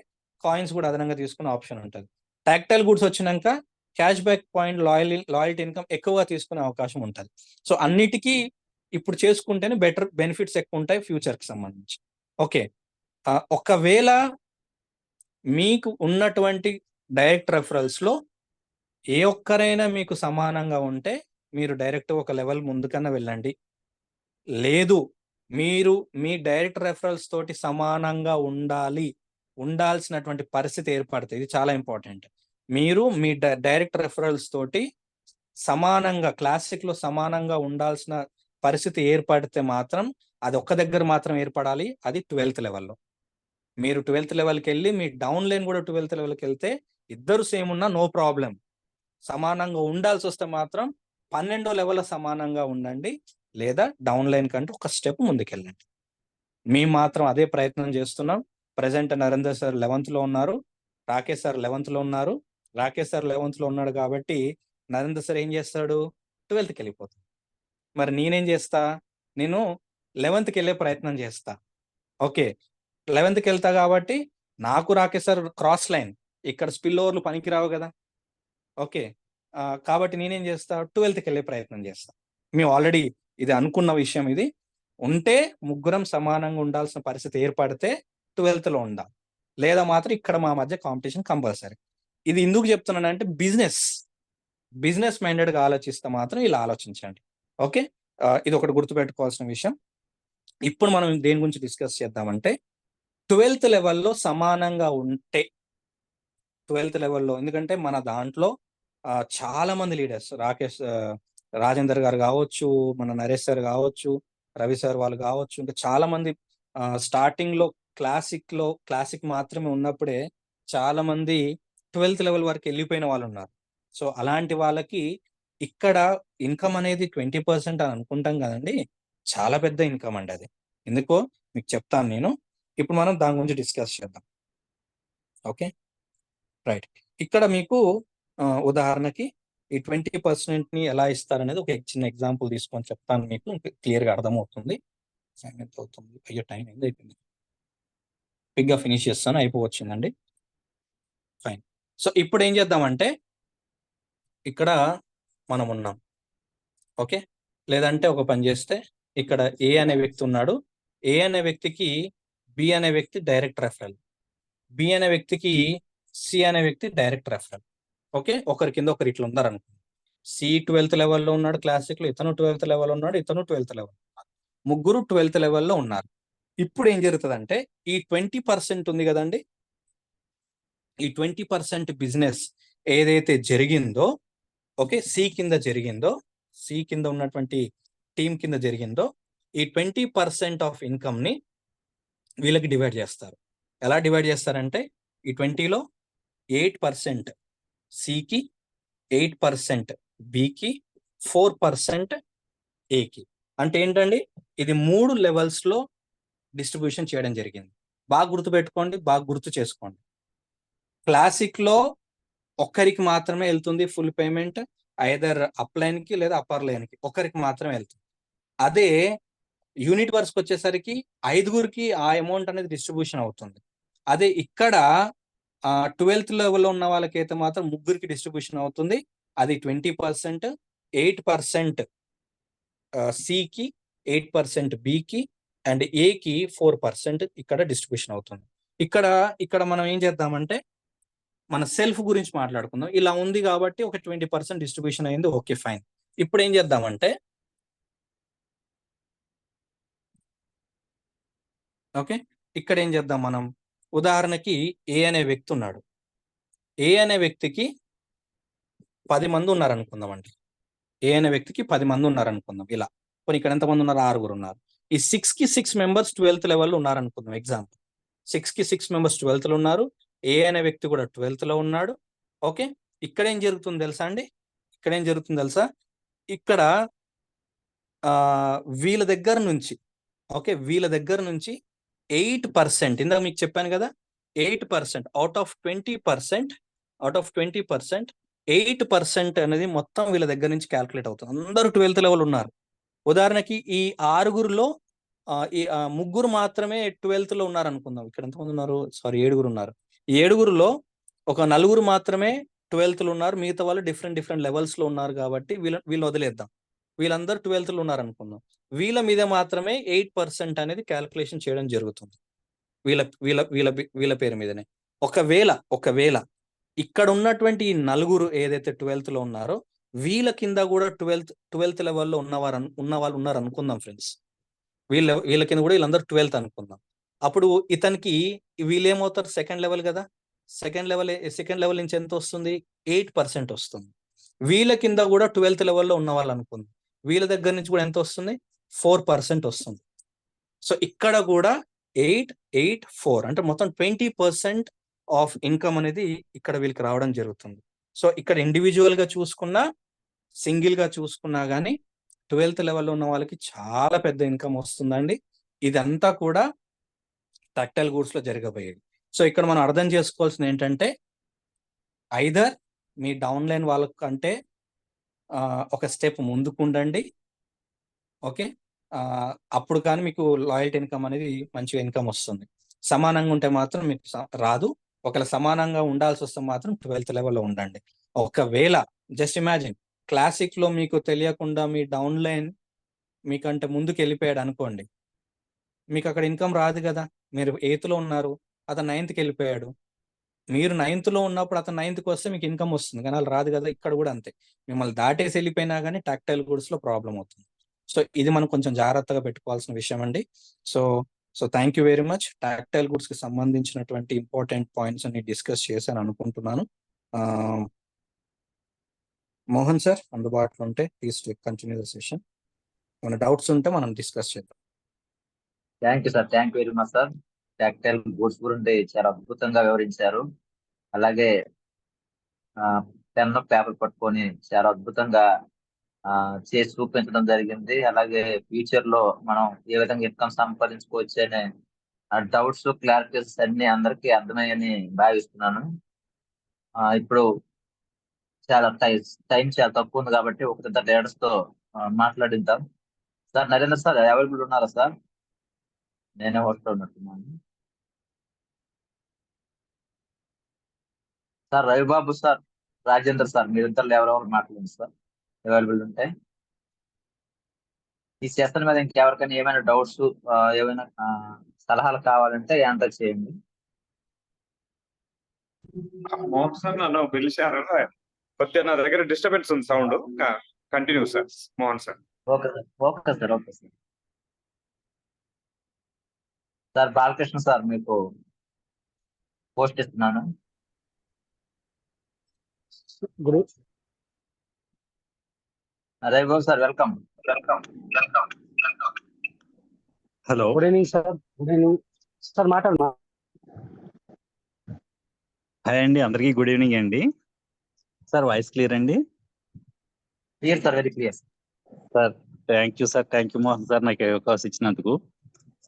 కాయిన్స్ కూడా అదనంగా తీసుకునే ఆప్షన్ ఉంటుంది. టాక్టైల్ గూడ్స్ వచ్చినాక cash back point, loyalty income ఎక్కువగా తీసుకునే అవకాశం ఉంటుంది. సో అన్నిటికీ ఇప్పుడు చేసుకుంటేనే బెటర్ బెనిఫిట్స్ ఎక్కువ ఉంటాయి ఫ్యూచర్ కి సంబంధించి. ఓకే, ఒకవేళ మీకు ఉన్నటువంటి డైరెక్ట్ రెఫరల్స్ లో ఏ ఒక్కరైనా మీకు సమానంగా ఉంటే మీరు డైరెక్ట్ ఒక లెవెల్ ముందుకన్నా వెళ్ళండి. లేదు, మీరు మీ డైరెక్ట్ రెఫరల్స్ తోటి సమానంగా ఉండాల్సినటువంటి పరిస్థితి ఏర్పడుతుంది. ఇది చాలా ఇంపార్టెంట్. మీరు మీ డైరెక్ట్ రెఫరల్స్ తోటి సమానంగా క్లాసిక్ లో సమానంగా ఉండాల్సిన పరిస్థితి ఏర్పడితే మాత్రం అది ఒక్క దగ్గర మాత్రం ఏర్పడాలి, అది 12th లెవెల్లో. మీరు 12th లెవెల్కి వెళ్ళి మీ డౌన్ లైన్ కూడా 12th లెవెల్కి వెళ్తే ఇద్దరు సేమ్ ఉన్నా నో ప్రాబ్లం. సమానంగా ఉండాల్సి వస్తే మాత్రం 12వ లెవెల్ సమానంగా ఉండండి, లేదా డౌన్ లైన్ కంటే ఒక స్టెప్ ముందుకెళ్ళండి. మేము మాత్రం అదే ప్రయత్నం చేస్తున్నాం. ప్రజెంట్ నరేందర్ సార్ 11th లో ఉన్నారు, రాకేష్ సార్ 11th లో ఉన్నారు. రాకేష్ సార్ 11th లో ఉన్నాడు కాబట్టి నరేందర్ సార్ ఏం చేస్తాడు? 12th వెళ్ళిపోతాడు. మరి నేనేం చేస్తా? నేను 11th వెళ్ళే ప్రయత్నం చేస్తా. ఓకే, 11th వెళ్తా కాబట్టి నాకు రాకేష్ సార్ క్రాస్ లైన్, ఇక్కడ స్పిల్ ఓవర్లు పనికిరావు కదా. ఓకే, కాబట్టి నేనేం చేస్తా? 12th వెళ్ళే ప్రయత్నం చేస్తా. మేము ఆల్రెడీ ఇది అనుకున్న విషయం. ఇది ఉంటే ముగ్గురం సమానంగా ఉండాల్సిన పరిస్థితి ఏర్పడితే 12th లో ఉండాలి, లేదా మాత్రం ఇక్కడ మా మధ్య కాంపిటీషన్ కంపల్సరీ. ఇది ఎందుకు చెప్తున్నానంటే బిజినెస్ మైండెడ్ గా ఆలోచిస్తే మాత్రం ఇలా ఆలోచించండి. ఓకే, ఇది ఒకటి గుర్తుపెట్టుకోవాల్సిన విషయం. ఇప్పుడు మనం దేని గురించి డిస్కస్ చేద్దామంటే, 12th లెవెల్లో సమానంగా ఉంటే 12th లెవెల్లో, ఎందుకంటే మన దాంట్లో చాలా మంది లీడర్స్, రాజేందర్ గారు కావచ్చు, మన నరేష్ సార్ కావచ్చు, రవి సార్ వాళ్ళు కావచ్చు, ఇంకా చాలా మంది స్టార్టింగ్ లో క్లాసిక్ మాత్రమే ఉన్నప్పుడే చాలా మంది 12th లెవెల్ వరకు వెళ్ళిపోయిన వాళ్ళు ఉన్నారు. సో అలాంటి వాళ్ళకి ఇక్కడ ఇన్కమ్ అనేది 20% అని అనుకుంటాం కదండి, చాలా పెద్ద ఇన్కమ్ అండి అది. ఎందుకో మీకు చెప్తాను నేను. ఇప్పుడు మనం దాని గురించి డిస్కస్ చేద్దాం. Okay, right. ఇక్కడ మీకు ఉదాహరణకి ఈ 20% ని ఎలా ఇస్తారనేది ఒక చిన్న ఎగ్జాంపుల్ తీసుకొని చెప్తాను, మీకు క్లియర్ గా అర్థమవుతుంది. ఎంత అవుతుంది? అయ్యో, టైం ఏంది అయిపోయింది. బిగ్గా ఫినిష్ చేస్తాను, అయిపోవచ్చిందండి. ఫైన్. సో ఇప్పుడు ఏం చేద్దామంటే ఇక్కడ మనం ఉన్నాం, ఓకే. లేదంటే ఒక పని చేస్తే ఇక్కడ ఏ అనే వ్యక్తి ఉన్నాడు, ఏ అనే వ్యక్తికి బి అనే వ్యక్తి డైరెక్ట్ రెఫరల్, బి అనే వ్యక్తికి సి అనే వ్యక్తి డైరెక్ట్ రెఫరల్, ఓకే. ఒకరి కింద ఒకరు ఇట్లా ఉన్నారు అనుకో. సి 12th లెవెల్లో ఉన్నాడు క్లాసిక్ లో, ఇతను 12th లెవెల్ ఉన్నాడు, ఇతను 12th లెవెల్ ఉన్నాడు, ముగ్గురు 12th లెవెల్లో ఉన్నారు. ఇప్పుడు ఏం జరుగుతుందంటే ఈ 20% ఉంది కదండి, ఈ 20% బిజినెస్ ఏదైతే జరిగిందో, ఓకే, సి కింద జరిగిందో, సి కింద ఉన్నటువంటి టీం కింద జరిగిందో, ఈ 20% ఆఫ్ ఇన్కమ్ ని వీళ్ళకి డివైడ్ చేస్తారు. ఎలా డివైడ్ చేస్తారంటే ఈ 20లో 8% సికి, 8% బికి, 4% ఏకి. అంటే ఏంటండి, ఇది 3 లెవెల్స్ లో డిస్ట్రిబ్యూషన్ చేయడం జరిగింది. బాగా గుర్తుపెట్టుకోండి, బాగా గుర్తు చేసుకోండి. క్లాసిక్ లో ఒక్కరికి మాత్రమే వెళ్తుంది full payment, either up line కి లేదా అప్పర్ లైన్ కి ఒక్కరికి మాత్రమే వెళ్తుంది. అదే యూనిట్ వర్క్స్ వచ్చేసరికి 5గురికి ఆ అమౌంట్ అనేది డిస్ట్రిబ్యూషన్ అవుతుంది. అదే ఇక్కడ 12th లెవెల్లో ఉన్న వాళ్ళకైతే మాత్రం ముగ్గురికి డిస్ట్రిబ్యూషన్ అవుతుంది. అది 20%, 8% సికి, 8% బికి అండ్ ఏకి 4% ఇక్కడ డిస్ట్రిబ్యూషన్ అవుతుంది. ఇక్కడ మనం ఏం చేద్దామంటే మన సెల్ఫ్ గురించి మాట్లాడుకుందాం. ఇలా ఉంది కాబట్టి ఒక 20% డిస్ట్రిబ్యూషన్ అయింది, ఓకే ఫైన్. ఇప్పుడు ఏం చేద్దామంటే ఓకే, ఇక్కడ ఏం చేద్దాం మనం, ఉదాహరణకి ఏ అనే వ్యక్తి ఉన్నాడు, ఏ అనే వ్యక్తికి 10 మంది ఉన్నారు అనుకుందామండి, ఏ అనే వ్యక్తికి 10 మంది ఉన్నారు అనుకుందాం. ఇలా కొన్ని ఇక్కడ ఎంతమంది ఉన్నారు, 6 ఉన్నారు. ఈ 6కి 6 మెంబర్స్ 12th లెవెల్లో ఉన్నారు అనుకుందాం. ఎగ్జాంపుల్ 6కి 6 మెంబర్స్ 12th లో ఉన్నారు, ఏ అనే వ్యక్తి కూడా 12th లో ఉన్నాడు, ఓకే. ఇక్కడ ఏం జరుగుతుంది తెలుసా అండి, ఇక్కడ ఏం జరుగుతుంది తెలుసా, ఇక్కడ వీళ్ళ దగ్గర నుంచి, ఓకే, వీళ్ళ దగ్గర నుంచి 8%, ఇందాక మీకు చెప్పాను కదా, 8% అవుట్ ఆఫ్ 20%, 8% అనేది మొత్తం వీళ్ళ దగ్గర నుంచి క్యాల్కులేట్ అవుతుంది. అందరూ 12th లెవెల్ ఉన్నారు. ఉదాహరణకి ఈ 6గురిలో ఈ ముగ్గురు మాత్రమే 12th లో ఉన్నారు అనుకుందాం. ఇక్కడ ఎంతమంది ఉన్నారు, సారీ 7గురు ఉన్నారు. ఈ 7గురిలో ఒక 4గురు మాత్రమే 12th లో ఉన్నారు, మిగతా వాళ్ళు డిఫరెంట్ లెవెల్స్ లో ఉన్నారు. కాబట్టి వీళ్ళని వదిలేద్దాం, వీళ్ళందరూ 12th లో ఉన్నారు అనుకుందాం. వీళ్ళ మీద మాత్రమే 8% అనేది క్యాల్కులేషన్ చేయడం జరుగుతుంది, వీళ్ళ వీళ్ళ వీళ్ళ వీళ్ళ పేరు మీదనే. ఒకవేళ ఇక్కడ ఉన్నటువంటి ఈ 4గురు ఏదైతే 12th లో ఉన్నారో వీళ్ళ కింద కూడా 12th లెవెల్లో ఉన్న వాళ్ళు ఉన్నారు అనుకుందాం ఫ్రెండ్స్. వీళ్ళ కింద కూడా వీళ్ళందరూ 12th అనుకుందాం. అప్పుడు ఇతనికి వీళ్ళు ఏమవుతారు, సెకండ్ లెవెల్ కదా, సెకండ్ లెవెల్ నుంచి ఎంత వస్తుంది, 8% వస్తుంది. వీళ్ళ కింద కూడా 12th లెవెల్లో ఉన్న వాళ్ళు అనుకుందాం, వీళ్ళ దగ్గర నుంచి కూడా ఎంత వస్తుంది, 4% వస్తుంది. సో ఇక్కడ కూడా 8, 8, 4 అంటే మొత్తం 20% ఆఫ్ ఇన్కమ్ అనేది ఇక్కడ వీళ్ళకి రావడం జరుగుతుంది. సో ఇక్కడ ఇండివిజువల్ గా చూసుకున్నా, సింగిల్ గా చూసుకున్నా గానీ 12th లెవెల్లో ఉన్న వాళ్ళకి చాలా పెద్ద ఇన్కమ్ వస్తుందండి. ఇదంతా కూడా టక్టైల్ గూడ్స్ లో జరగబోయేది. సో ఇక్కడ మనం అర్థం చేసుకోవాల్సింది ఏంటంటే, ఐదర్ మీ డౌన్ లైన్ వాళ్ళకంటే ఒక స్టెప్ ముందుకు ఉండండి, ఓకే. అప్పుడు కానీ మీకు లాయల్టీ ఇన్కమ్ అనేది మంచిగా ఇన్కమ్ వస్తుంది. సమానంగా ఉంటే మాత్రం మీకు రాదు. ఒకవేళ సమానంగా ఉండాల్సి వస్తే మాత్రం 12th లెవెల్లో ఉండండి. ఒకవేళ జస్ట్ ఇమాజిన్ క్లాసిక్ లో మీకు తెలియకుండా మీ డౌన్ లైన్ మీకంటే ముందుకు వెళ్ళిపోయాడు అనుకోండి, మీకు అక్కడ ఇన్కమ్ రాదు కదా. మీరు 8th లో ఉన్నారు, అతను 9th వెళ్ళిపోయాడు, మీరు 9th లో ఉన్నప్పుడు అతను 9th వస్తే మీకు ఇన్కమ్ వస్తుంది, కానీ వాళ్ళు రాదు కదా. ఇక్కడ కూడా అంతే, మిమ్మల్ని దాటేసి వెళ్ళిపోయినా కానీ టాక్టైల్ గూడ్స్ లో ప్రాబ్లం అవుతుంది. సో ఇది మనం కొంచెం జాగ్రత్తగా పెట్టుకోవాల్సిన విషయం అండి. So thank you very much. Tactile goods కి సంబంధించినటువంటి ఇంపార్టెంట్ పాయింట్స్ అన్ని డిస్కస్ చేశాను అనుకుంటున్నాను. మోహన్ సార్ అందుబాటులో ఉంటే ప్లీజ్ కంటిన్యూ ద సెషన్. ఏమైనా డౌట్స్ ఉంటే మనం డిస్కస్ చేద్దాం. Thank you sir, thank you very much sir. Tactile goods గురించి చాలా అద్భుతంగా వివరించారు. అలాగే పెన్ పేపర్ పట్టుకొని చాలా అద్భుతంగా చేసి చూపించడం జరిగింది. అలాగే ఫ్యూచర్ లో మనం ఏ విధంగా ఇన్కమ్ సంపాదించుకోవచ్చు అనే డౌట్స్, క్లారిటీస్ అన్ని అందరికీ అర్థమయ్యని భావిస్తున్నాను. ఇప్పుడు చాలా టైం చాలా తక్కువ ఉంది కాబట్టి ఒక లీడర్స్ తో మాట్లాడిద్దాం. సార్ నరేంద్ర సార్ అవైలబుల్ ఉన్నారా సార్? నేనే హోస్ట్ ఉన్నట్టున్నాను. Sir Ravibabu sir, Rajendra sir, మీరిద్దరు ఎవరెవరు మాట్లాడండి సార్ అవైలబుల్ ఉంటే. ఈ సెషన్ మీద ఇంకెవరికైనా ఏమైనా డౌట్స్, ఏమైనా సలహాలు కావాలంటే ఎంటర్ చేయండి. మోహన్ సార్ నన్ను పిలిచారు, కొద్దిగా నా దగ్గర డిస్టర్బెన్స్ ఉంది sound. Continue sir Mohan sir. Okay sir, okay sir, okay sir. Sir Balakrishna sir, మీకు పోస్ట్ ఇస్తున్నాను. Ravibabu sir, welcome. Hello, good evening sir. Good evening sir. మాట్లాడమా? హాయ్ అండి, అందరికీ గుడ్ ఈవినింగ్ అండి. సార్ వాయిస్ క్లియర్ అండి? Clear sir, very clear. Sir thank you sir, thank you Mohan sir నాకు ఈ అవకాశం ఇచ్చినందుకు.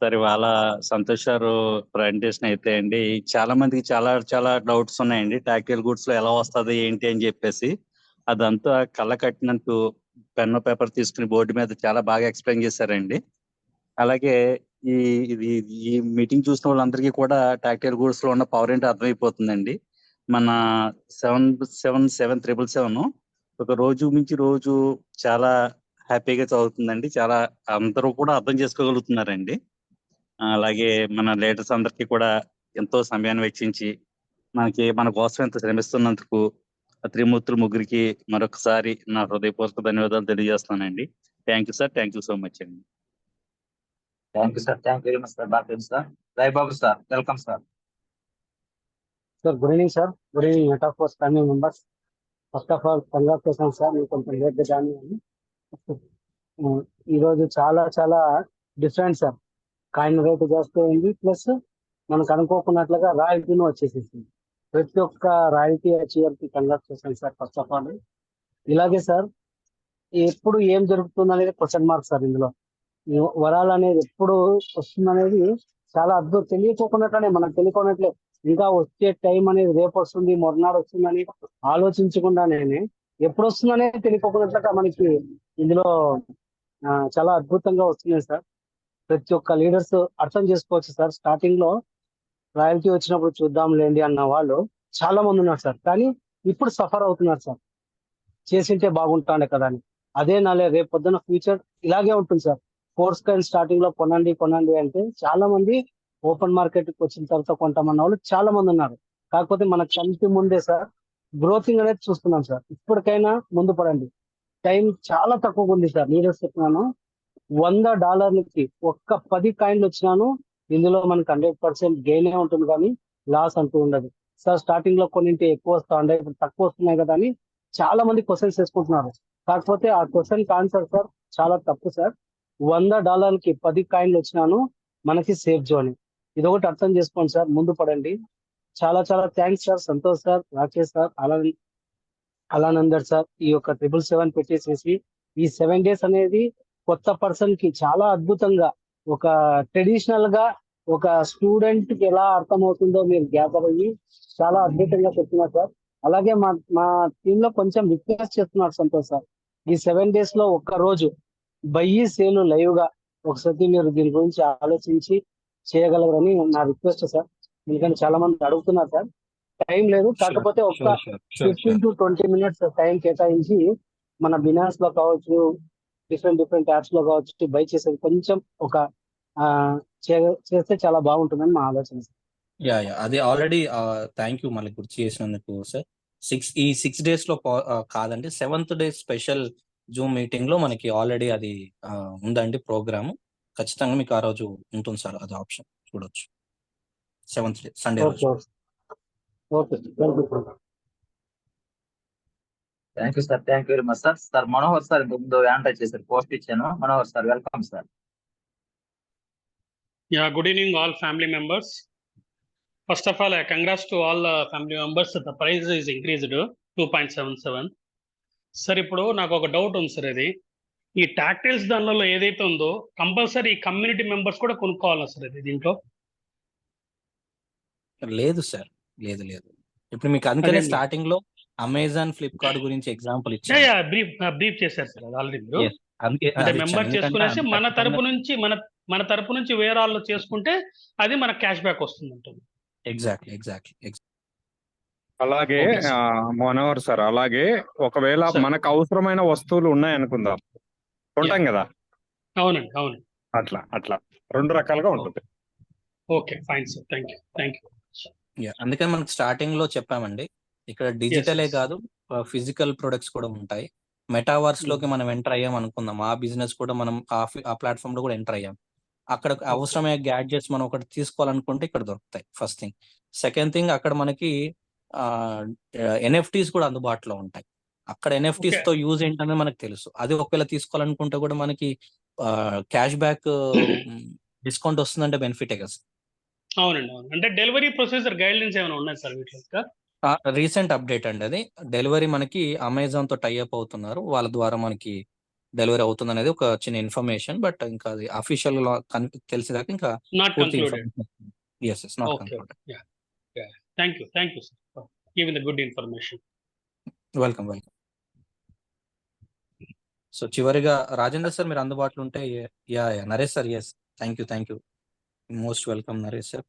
సార్ ఇవాళ సంతోష్ సార్ ప్రజెంటేషన్ అయితే అండి చాలా మందికి చాలా చాలా డౌట్స్ ఉన్నాయండి. టాక్టికల్ గూడ్స్ లో ఎలా వస్తుంది ఏంటి అని చెప్పేసి అదంతా కళ్ళ కట్టినట్టు పెన్ పేపర్ తీసుకుని బోర్డు మీద చాలా బాగా ఎక్స్ప్లెయిన్ చేశారండి. అలాగే ఈ ఈ మీటింగ్ చూసిన వాళ్ళందరికీ కూడా టాక్టికల్ గూడ్స్ లో ఉన్న పవర్ ఏంటో అర్థమైపోతుందండి. మన 777 ఒక రోజు మించి రోజు చాలా హ్యాపీగా చదువుతుందండి. చాలా అందరూ కూడా అర్థం చేసుకోగలుగుతున్నారండి. అలాగే మన లీడర్స్ అందరికీ కూడా ఎంతో సమయాన్ని వెచ్చించి మన కోసం ఎంత శ్రమిస్తున్నందుకు త్రిమూర్తులు ముగ్గురికి మరొకసారి నా హృదయపూర్వక ధన్యవాదాలు తెలియజేస్తానండి. Thank you sir, thank you so much అండి. Thank you sir, thank you very much sir. Balakrishna sir. Ravibabu sir, welcome sir. Sir good evening sir. Good evening Metaforce family members. First of all congratulation sir, మీకు కొంచెం late కానీ ఈరోజు చాలా చాలా different sir. Coin rate జాస్తి అయింది, plus మనకు అనుకోకున్నట్లుగా రాయల్టీను వచ్చేసేసింది. ప్రతి ఒక్క రాయల్టీ అచీవర్కి congratulation sir. First of all ఇలాగే సార్ ఎప్పుడు ఏం జరుగుతుంది అనేది క్వశ్చన్ మార్క్ సార్. ఇందులో వరాలు అనేది ఎప్పుడు వస్తుంది అనేది చాలా అద్భుతం. తెలియకోకున్నట్లనే మనకు తెలియకున్నట్లే ఇంకా వచ్చే టైం అనేది రేపు వస్తుంది మరునాడు వస్తుందని ఆలోచించకుండానే ఎప్పుడు వస్తుందనే తెలియకోకున్నట్లుగా మనకి ఇందులో చాలా అద్భుతంగా వస్తున్నాయి సార్. ప్రతి ఒక్క లీడర్స్ అర్థం చేసుకోవచ్చు సార్. స్టార్టింగ్ లో రాయల్టీ వచ్చినప్పుడు చూద్దాంలేండి అన్న వాళ్ళు చాలా మంది ఉన్నారు సార్, కానీ ఇప్పుడు సఫర్ అవుతున్నారు సార్. చేసింటే బాగుంటాండే కదా అని. అదే నాలే రేపు పొద్దున ఫ్యూచర్ ఇలాగే ఉంటుంది సార్. ఫోర్స్ కాయిన్ స్టార్టింగ్ లో కొనండి అంటే చాలా మంది ఓపెన్ మార్కెట్ కి వచ్చిన తర్వాత కొంటామన్న వాళ్ళు చాలా మంది ఉన్నారు. కాకపోతే మన కంటి ముందే సార్ గ్రోతింగ్ అనేది చూస్తున్నాం సార్. ఇప్పటికైనా ముందు పడండి. టైం చాలా తక్కువగా ఉంది సార్. లీడర్స్ చెప్తున్నాను, $100కి ఒక్క 10 కాయిన్లు వచ్చినాను ఇందులో మనకు 100% గెయిన్ ఉంటుంది, కానీ లాస్ అంటూ ఉండదు సార్. స్టార్టింగ్ లో కొన్నింటి ఎక్కువ వస్తా ఉండే, ఇప్పుడు తక్కువ వస్తున్నాయి కదా అని చాలా మంది క్వశ్చన్స్ వేసుకుంటున్నారు. కాకపోతే ఆ క్వశ్చన్ ఆన్సర్ సార్ చాలా తప్పు సార్. $100కి 10 కాయిన్లు వచ్చినాను మనకి సేఫ్ జోన్. ఇదొకటి అర్థం చేసుకోండి సార్, ముందు పడండి. చాలా చాలా thanks sir. Santosh sir, Rakesh sir, అలానందర్ సార్ ఈ యొక్క 777 పెట్టేసేసి ఈ 7 days అనేది కొత్త పర్సన్ కి చాలా అద్భుతంగా ఒక ట్రెడిషనల్ గా ఒక స్టూడెంట్ కి ఎలా అర్థమవుతుందో మీరు గ్యాదర్ అయ్యి చాలా అద్భుతంగా చెప్తున్నారు సార్. అలాగే మా టీమ్ లో కొంచెం రిక్వెస్ట్ చేస్తున్నారు సంతోష్ సార్, ఈ 7 days లో ఒక్క రోజు బయ్యి సేలు లైవ్ గా ఒకసారి మీరు దీని గురించి ఆలోచించి చేయగలరని నా రిక్వెస్ట్ సార్. ఎందుకంటే చాలా మంది అడుగుతున్నారు సార్. టైం లేదు, కాకపోతే ఒక 15 to 20 minutes టైం కేటాయించి మన బినాన్స్ లో కావచ్చు, డిఫరెంట్ యాప్స్ లో కావచ్చు బై చేసేది కొంచెం ఒక చేస్తే చాలా బాగుంటుందని మా ఆలోచన సార్. యా అది ఆల్రెడీ థ్యాంక్ యూ మళ్ళీ గుర్తు చేసినందుకు సార్. 6 days లో కాదండి, 7th day special Zoom meeting లో మనకి ఆల్రెడీ అది ఉందండి ప్రోగ్రామ్. ఖచ్చితంగా మీకు ఆ రోజు ఉంటుంది సార్, అది ఆప్షన్ చూడొచ్చు. 7th day సండే రోజు. Okay, thank you sir, thank you very much sir. Sir Manohar sir ముందు యాంటర్ చేశారు, పోస్ట్ ఇచ్చాను. Manohar sir, welcome sir. Yeah, good evening all family members. First of all, congrats to all family members. The price is increased to 2.77. Sir ఇప్పుడు నాకు ఒక doubt ఉంది sir. ఇది ఈ టాక్టైల్స్ దానిలో ఏదైతే ఉందో కంపల్సరీ కమ్యూనిటీ మెంబర్స్ కూడా కొనుక్కోవాలా సార్ ఇది దీంట్లో? లేదు సార్, లేదు. ఇప్పుడు మీకు అందుకనే స్టార్టింగ్ లో అమెజాన్, ఫ్లిప్కార్ట్ గురించి ఎగ్జాంపుల్ ఇచ్చారు. బ్రీఫ్ చేశారు సార్ ఆల్రెడీ మీరు. అంటే మెంబర్ చేసుకునేసి మన తరపు నుంచి వేరే వాళ్ళు చేసుకుంటే అది మన క్యాష్ బ్యాక్ వస్తుంది ఉంటుంది. ఎగ్జాక్ట్లీ. అలాగే ఓకే సార్. మనోహర్ సార్, అలాగే ఒకవేళ సార్. మనకు అవసరమైన వస్తువులు ఉన్నాయనుకుందాం, ఉంటాం కదా, అవునండి, అవును. అట్లా 2 రకాలుగా ఉంటుంది. Okay, fine sir. Thank you. అందుకని మనకు స్టార్టింగ్ లో చెప్పామండి, ఇక్కడ డిజిటలే yes. కాదు ఫిజికల్ ప్రొడక్ట్స్ కూడా ఉంటాయి. మెటావర్స్ లోకి మనం ఎంటర్ అయ్యాం అనుకుందాం, ఆ బిజినెస్ కూడా మనం ఆ ప్లాట్ఫామ్ లో కూడా ఎంటర్ అయ్యాం. అక్కడ అవసరమైన గ్యాడ్జెట్స్ మనం ఒకటి తీసుకోవాలనుకుంటే ఇక్కడ దొరుకుతాయి, ఫస్ట్ థింగ్. సెకండ్ థింగ్, అక్కడ మనకి ఎన్ఎఫ్టీస్ కూడా అందుబాటులో ఉంటాయి. అక్కడ ఎన్ఎఫ్టీస్ Okay. తో యూజ్ ఏంటనేది మనకు తెలుసు. అది ఒకవేళ తీసుకోవాలనుకుంటే కూడా మనకి క్యాష్ బ్యాక్ డిస్కౌంట్ వస్తుందంటే బెనిఫిటే కదా. అవునండి, అవును. అంటే డెలివరీ ప్రొసీజర్ గైడ్ లైన్స్ ఏమైనా ఉన్నాయి సార్ వీటిలో? రీసెంట్ అప్డేట్ అండి అది. డెలివరీ మనకి అమెజాన్ తో టైఅప్ అవుతున్నారు, వాళ్ళ ద్వారా మనకి డెలివరీ అవుతుంది అనేది ఒక చిన్న ఇన్ఫర్మేషన్. బట్ ఇంకా అది అఫీషియల్ తెలిసేదాకా ఇంకా నాట్ పూర్తి concluded. Information yes not okay, concluded. Thank you sir giving the good information. Welcome. So చివరిగా రాజేందర్ సార్ మీరు అందుబాటులో ఉంటే, yeah Naresh sir, yes thank you most welcome Naresh sir.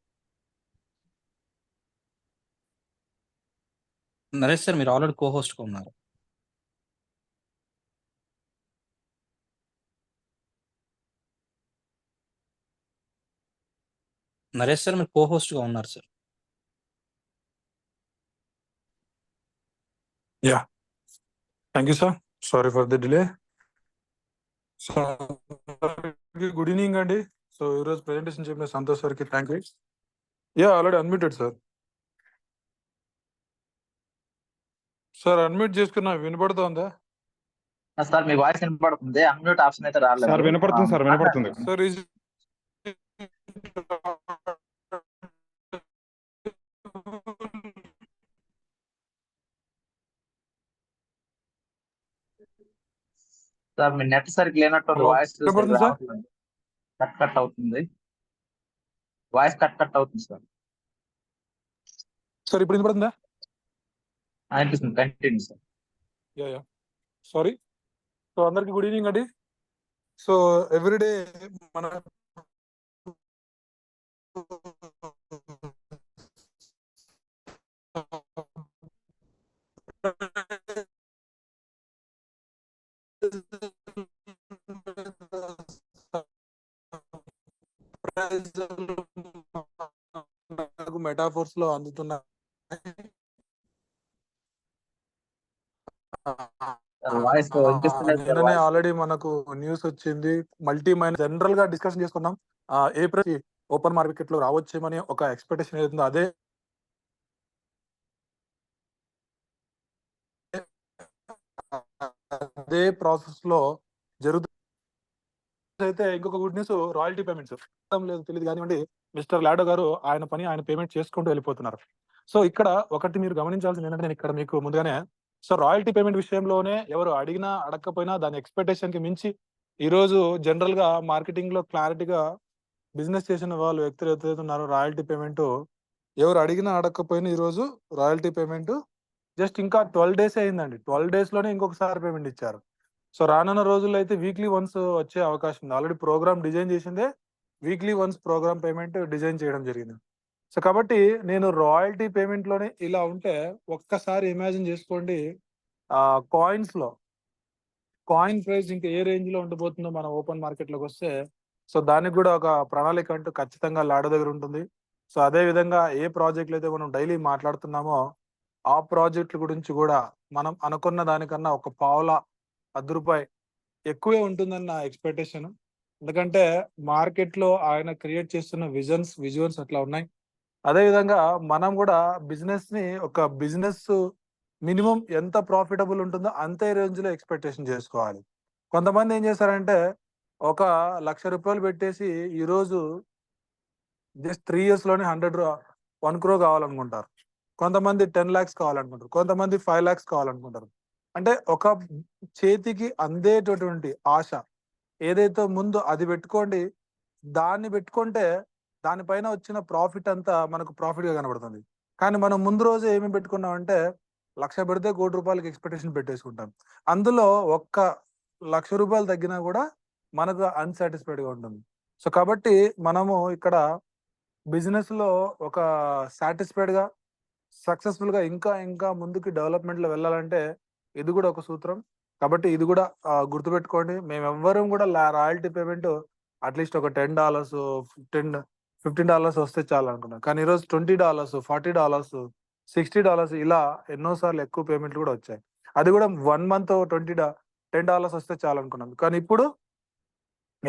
Naresh sir మీరు ఆల్రెడీ కో-హోస్ట్ గా ఉన్నారు. నరేష్ సార్ మీరు కో-హోస్ట్ గా ఉన్నారు sir. Yeah, thank you, sir. Sorry for the delay. So, good evening, Andy. So, your presentation chepina Santosh sir ki thank you. Yeah, already unmuted, sir. Sir, unmute చేసుకున్నా వినపడుతోందా? Sir మీ voice వినపడుతుంది, unmute option అయితే రాలేదు. Sir వినపడుతుంది sir, వినపడుతుంది. Sir, is sir me net సరిగ్గా లేనట్టుంది, Hello. Voice వినపడుతుంది sir? రావట్లేదు, కట్ అవుతుంది, వాయిస్ కట్ అవుతుంది సార్. Sir, ఇప్పుడు వినపడుతుందా? అనిపిస్తుంది, continue sir. Yeah. Sorry. So, అందరికి గుడ్ ఈవినింగ్ అండి. సో ఎవ్రీడే మన మెటాఫోర్స్ లో అందుతున్న వాయిస్ వినిపిస్తలేదు సార్. నిన్ననే ఆల్రెడీ మనకు న్యూస్ వచ్చింది, మల్టీ మైనర్ జనరల్ గా డిస్కషన్ చేసుకున్నాం. ఏప్రిల్ ఓపెన్ మార్కెట్ లో రావచ్చేమని ఒక ఎక్స్పెక్టేషన్ ఏదైతుందో అదే ప్రాసెస్ లో జరుగుతుంది. అయితే ఇంకొక గుడ్ న్యూస్, రాయల్టీ పేమెంట్స్ లేదు తెలియదు కానివ్వండి, మిస్టర్ లాడో గారు ఆయన పేమెంట్ చేసుకుంటూ వెళ్ళిపోతున్నారు. సో ఇక్కడ ఒకటి మీరు గమనించాల్సింది ఏంటంటే, నేను ఇక్కడ మీకు ముందుగానే సో రాయల్టీ పేమెంట్ విషయంలోనే ఎవరు అడిగినా అడగకపోయినా దాని ఎక్స్పెక్టేషన్ కి మించి ఈ రోజు జనరల్ గా మార్కెటింగ్ లో క్లారిటీగా బిజినెస్ చేసిన వాళ్ళు వ్యక్తులు ఎవరైతే ఉన్నారో రాయల్టీ పేమెంట్ ఎవరు అడిగినా అడగకపోయినా ఈ రోజు రాయల్టీ పేమెంట్ జస్ట్ ఇంకా 12 days అయిందండి. 12 days లోనే ఇంకొకసారి పేమెంట్ ఇచ్చారు. సో రానున్న రోజుల్లో అయితే వీక్లీ వన్స్ వచ్చే అవకాశం ఉంది. ఆల్రెడీ ప్రోగ్రామ్ డిజైన్ చేసిందే weekly once program payment design చేయడం జరిగింది. సో కాబట్టి నేను రాయల్టీ పేమెంట్ లోనే ఇలా ఉంటే ఒక్కసారి ఇమాజిన్ చేసుకోండి, కాయిన్స్ లో కాయిన్ ప్రైస్ ఇంకా ఏ రేంజ్ లో ఉండబోతుందో మన ఓపెన్ మార్కెట్ లోకి వస్తే. సో దానికి కూడా ఒక ప్రణాళిక అంటూ ఖచ్చితంగా లాడో దగ్గర ఉంటుంది. సో అదే విధంగా ఏ ప్రాజెక్టులు అయితే మనం డైలీ మాట్లాడుతున్నామో ఆ ప్రాజెక్టుల గురించి కూడా మనం అనుకున్న దానికన్నా ఒక పావుల ₹10 ఎక్కువే ఉంటుందని నా ఎక్స్పెక్టేషన్. ఎందుకంటే మార్కెట్ లో ఆయన క్రియేట్ చేస్తున్న విజువల్స్ అట్లా ఉన్నాయి. అదే విధంగా మనం కూడా బిజినెస్ ని ఒక బిజినెస్ మినిమం ఎంత ప్రాఫిటబుల్ ఉంటుందో అంతే రేంజ్ లో ఎక్స్పెక్టేషన్ చేసుకోవాలి. కొంతమంది ఏం చేశారంటే ఒక ₹1,00,000 పెట్టేసి ఈ రోజు జస్ట్ 3 years లోనే 1 crore కావాలనుకుంటారు. కొంతమంది 10 lakhs కావాలనుకుంటారు, కొంతమంది 5 lakhs కావాలనుకుంటారు. అంటే ఒక చేతికి అందేటటువంటి ఆశ ఏదైతే ముందు అది పెట్టుకోండి, దాన్ని పెట్టుకుంటే దానిపైన వచ్చిన ప్రాఫిట్ అంతా మనకు ప్రాఫిట్ గా కనబడుతుంది. కానీ మనం ముందు రోజు ఏమి పెట్టుకున్నాం అంటే 1,00,000 పెడితే ₹1,00,000 ఎక్స్పెక్టేషన్ పెట్టేసుకుంటాం. అందులో ఒక్క ₹1,00,000 తగ్గినా కూడా మనకు అన్సాటిస్ఫైడ్ గా ఉంటుంది. సో కాబట్టి మనము ఇక్కడ బిజినెస్ లో ఒక సాటిస్ఫైడ్ గా సక్సెస్ఫుల్ గా ఇంకా ఇంకా ముందుకు డెవలప్మెంట్ లో వెళ్ళాలంటే ఇది కూడా ఒక సూత్రం. కాబట్టి ఇది కూడా గుర్తుపెట్టుకోండి. మేము ఎవ్వరం కూడా రాయల్టీ పేమెంట్ అట్లీస్ట్ ఒక $10 $15 వస్తే చాలు అనుకున్నాం. కానీ ఈరోజు $20 $40 $60 ఇలా ఎన్నోసార్లు ఎక్కువ పేమెంట్లు కూడా వచ్చాయి. అది కూడా 1 మంత్ $10 వస్తే చాలు అనుకున్నాం. కానీ ఇప్పుడు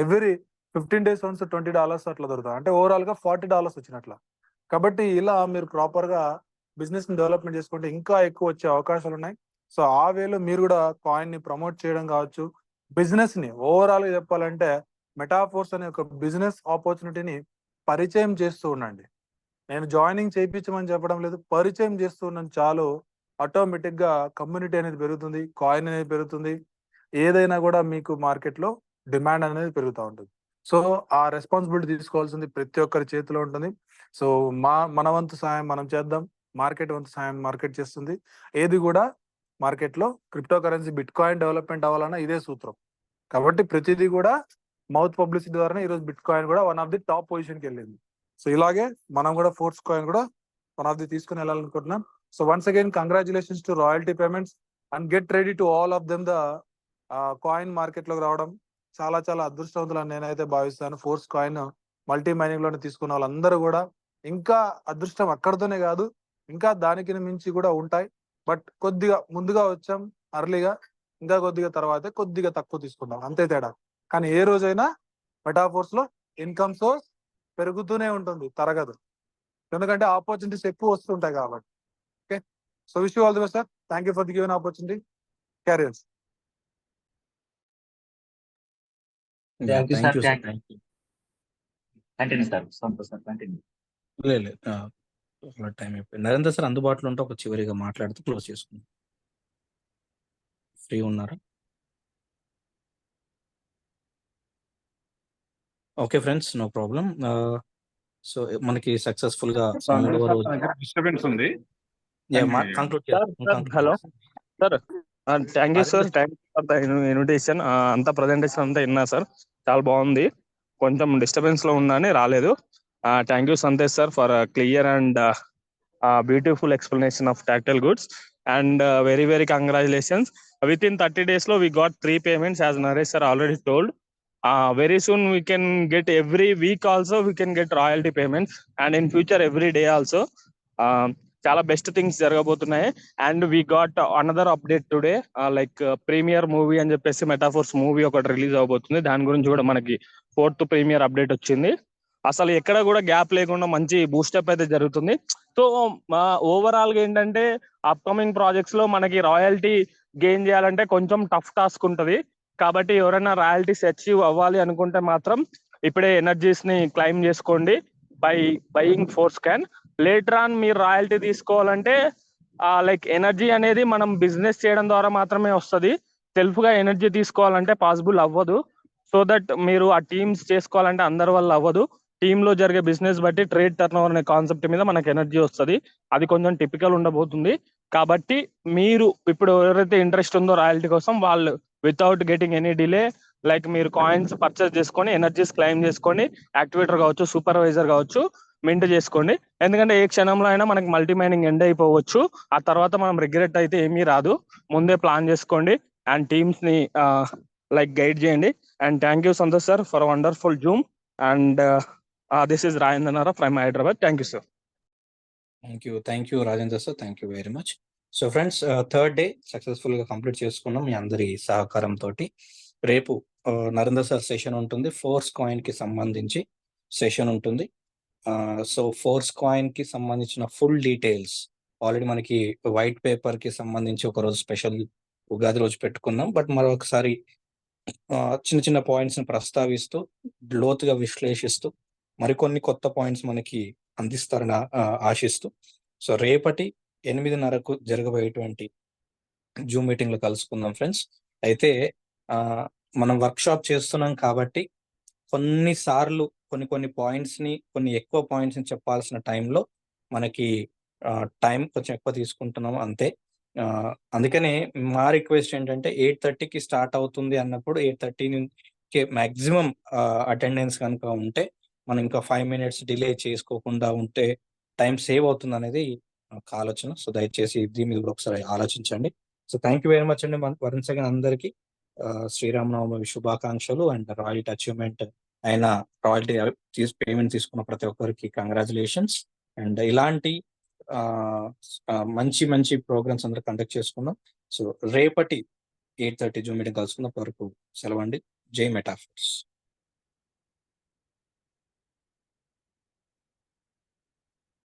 ఎవ్రీ 15 days వన్స్ $20 అట్లా దొరుకుతాయి. అంటే ఓవరాల్ గా $40 వచ్చినట్ల. కాబట్టి ఇలా మీరు ప్రాపర్ గా బిజినెస్ ని డెవలప్మెంట్ చేసుకుంటే ఇంకా ఎక్కువ వచ్చే అవకాశాలు ఉన్నాయి. సో ఆ వేలో మీరు కూడా కాయిన్ ని ప్రమోట్ చేయడం కావచ్చు, బిజినెస్ ని ఓవరాల్ గా చెప్పాలంటే మెటాఫోర్స్ అనే ఒక బిజినెస్ ఆపర్చునిటీని పరిచయం చేస్తూ ఉండండి. నేను జాయినింగ్ చేయించమని చెప్పడం లేదు, పరిచయం చేస్తూ ఉన్నాను చాలు. ఆటోమేటిక్ గా కమ్యూనిటీ అనేది పెరుగుతుంది, కాయిన్ అనేది పెరుగుతుంది, ఏదైనా కూడా మీకు మార్కెట్ లో డిమాండ్ అనేది పెరుగుతూ ఉంటుంది. సో ఆ రెస్పాన్సిబిలిటీ తీసుకోవాల్సింది ప్రతి ఒక్కరి చేతిలో ఉంటుంది. సో మన వంతు సాయం మనం చేద్దాం, మార్కెట్ వంతు సాయం మార్కెట్ చేస్తుంది. ఏది కూడా మార్కెట్ లో crypto currency bit coin development అవ్వాలన్నా ఇదే సూత్రం. కాబట్టి ప్రతిదీ కూడా మౌత్ పబ్లిసిటీ ద్వారానే ఈరోజు బిట్ కాయిన్ కూడా one of the top position కి వెళ్ళింది. సో ఇలాగే మనం కూడా ఫోర్స్ కాయిన్ కూడా వన్ ఆఫ్ ది తీసుకుని వెళ్ళాలనుకుంటున్నాం. So once again congratulations to royalty payments and get ready to all of them the coin market లోకి రావడం చాలా చాలా అదృష్టవంతులని నేనైతే భావిస్తాను. ఫోర్స్ కాయిన్ మల్టీ మైనింగ్ లోనే తీసుకున్న వాళ్ళందరూ కూడా ఇంకా అదృష్టం అక్కడితోనే కాదు, ఇంకా దానికి మించి కూడా ఉంటాయి. బట్ కొద్దిగా ముందుగా వచ్చాం అర్లీగా, ఇంకా కొద్దిగా తర్వాతే కొద్దిగా తక్కువ తీసుకున్నాం, అంతే తేడా. కానీ ఏ రోజైనా మెటాఫోర్స్ లో ఇన్కమ్ సోర్స్ పెరుగుతూనే ఉంటుంది, తరగదు. ఎందుకంటే ఆపర్చునిటీస్ ఎక్కువ వస్తుంటాయి కాబట్టి. Okay, so wish you all the best sir. Thank you for the given opportunity. Carriers. Thank you sir. Thank you. Continue sir. Santosh sir continue. లేదు టైం అయిపోయింది. నరేందర్ సార్ అందుబాటులో ఉంటే ఒక చివరిగా మాట్లాడుతూ క్లోజ్ చేసుకుందాం. ఫ్రీ ఉన్నారా? Okay friends, no problem. So మనకి సక్సెస్ఫుల్ గా 3వ రోజు డిస్టర్బెన్స్ ఉంది. Conclude hello sir, thank you sir, thank you for the invitation. అంతా ప్రజెంటేషన్ అంతా విన్నా సార్, చాలా బాగుంది. కొంచెం డిస్టర్బెన్స్ లో ఉన్నా అని రాలేదు. Thank you Santosh sir for clear and beautiful explanation of tactile goods and very very congratulations. With in 30 days లో we got 3 payments as Naresh sir already told. Very soon we can get every week also we can get royalty payments and in future every day also. చాలా best things జరగబోతున్నాయి. And we got another update today, like premiere movie అని చెప్పేసి metaphors movie ఒకటి release అవబోతుంది. దాని గురించి కూడా మనకి 4th ప్రీమియర్ అప్డేట్ వచ్చింది. అసలు ఎక్కడ కూడా గ్యాప్ లేకుండా మంచి బూస్టప్ అయితే జరుగుతుంది. సో ఓవరాల్ గా ఏంటంటే అప్కమింగ్ ప్రాజెక్ట్స్ లో మనకి రాయల్టీ గెయిన్ చేయాలంటే కొంచెం టఫ్ టాస్క్ ఉంటుంది. కాబట్టి ఎవరైనా రాయల్టీస్ అచీవ్ అవ్వాలి అనుకుంటే మాత్రం ఇప్పుడే ఎనర్జీస్ ని క్లైమ్ చేసుకోండి by buying force can. Later on మీరు రాయల్టీ తీసుకోవాలంటే లైక్ ఎనర్జీ అనేది మనం బిజినెస్ చేయడం ద్వారా మాత్రమే వస్తుంది. సెల్ఫ్ గా ఎనర్జీ తీసుకోవాలంటే పాసిబుల్ అవ్వదు. సో దట్ మీరు ఆ టీమ్స్ చేసుకోవాలంటే అందరి వల్ల అవ్వదు. టీమ్ లో జరిగే బిజినెస్ బట్టి ట్రేడ్ టర్న్ ఓవర్ అనే కాన్సెప్ట్ మీద మనకు ఎనర్జీ వస్తుంది. అది కొంచెం టిపికల్ ఉండబోతుంది. కాబట్టి మీరు ఇప్పుడు ఎవరైతే ఇంట్రెస్ట్ ఉందో రాయల్టీ కోసం, వాళ్ళు without getting any delay like మీరు కాయిన్స్ పర్చేస్ చేసుకొని ఎనర్జీస్ క్లైమ్ చేసుకొని యాక్టివేటర్ కావచ్చు, సూపర్వైజర్ కావచ్చు, మింట్ చేసుకోండి. ఎందుకంటే ఏ క్షణంలో అయినా మనకి మల్టీ మైనింగ్ ఎండ్ అయిపోవచ్చు. ఆ తర్వాత మనం రిగ్రెట్ అయితే ఏమీ రాదు. ముందే ప్లాన్ చేసుకోండి అండ్ టీమ్స్ ని లైక్ గైడ్ చేయండి. And thank you Santosh sir for wonderful Zoom. And this is Rajendra Nara from Hyderabad. Thank you sir. Thank you Rajendra sir, thank you very much. So friends, 3rd day successful గా complete చేసుకున్నాం మీ అందరి సహకారంతో. రేపు Narendra sir session ఉంటుంది, force coin కి సంబంధించి session ఉంటుంది. So force coin కి సంబంధించిన ఫుల్ డీటెయిల్స్ ఆల్రెడీ మనకి వైట్ పేపర్ కి సంబంధించి ఒక రోజు స్పెషల్ ఉగాది రోజు పెట్టుకున్నాం. బట్ మరొకసారి చిన్న చిన్న పాయింట్స్ ని ప్రస్తావిస్తూ లోతుగా విశ్లేషిస్తూ మరికొన్ని కొత్త పాయింట్స్ మనకి అందిస్తారని ఆశిస్తూ, సో రేపటి 8:30కు జరగబోయేటువంటి జూమ్ మీటింగ్ లో కలుసుకుందాం ఫ్రెండ్స్. అయితే మనం వర్క్ షాప్ చేస్తున్నాం కాబట్టి కొన్నిసార్లు కొన్ని పాయింట్స్ ని, కొన్ని ఎక్కువ పాయింట్స్ ని చెప్పాల్సిన టైంలో మనకి టైం కొంచెం ఎక్కువ తీసుకుంటున్నాము అంతే. అందుకనే మా రిక్వెస్ట్ ఏంటంటే 8:30కి స్టార్ట్ అవుతుంది అన్నప్పుడు 8:30కి మాక్సిమం అటెండెన్స్ కనుక ఉంటే మనం ఇంకా 5 minutes డిలే చేసుకోకుండా ఉంటే టైం సేవ్ అవుతుంది అనేది ఒక ఆలోచన. సో దయచేసి దీని మీద కూడా ఒకసారి ఆలోచించండి. So thank you very much అండి వన్స్ అగైన్ అందరికి శ్రీరామనవమి శుభాకాంక్షలు. అండ్ రాయల్టీ అచీవ్మెంట్ అయిన రాయల్టీ పేమెంట్ తీసుకున్న ప్రతి ఒక్కరికి కంగ్రాచులేషన్స్. అండ్ ఇలాంటి మంచి మంచి ప్రోగ్రామ్స్ అందరూ కండక్ట్ చేసుకుందాం. సో రేపటి 8:30 జూమ్ మీటింగ్ కలుసుకున్న వరకు సెలవండి. జై మెటాఫర్స్.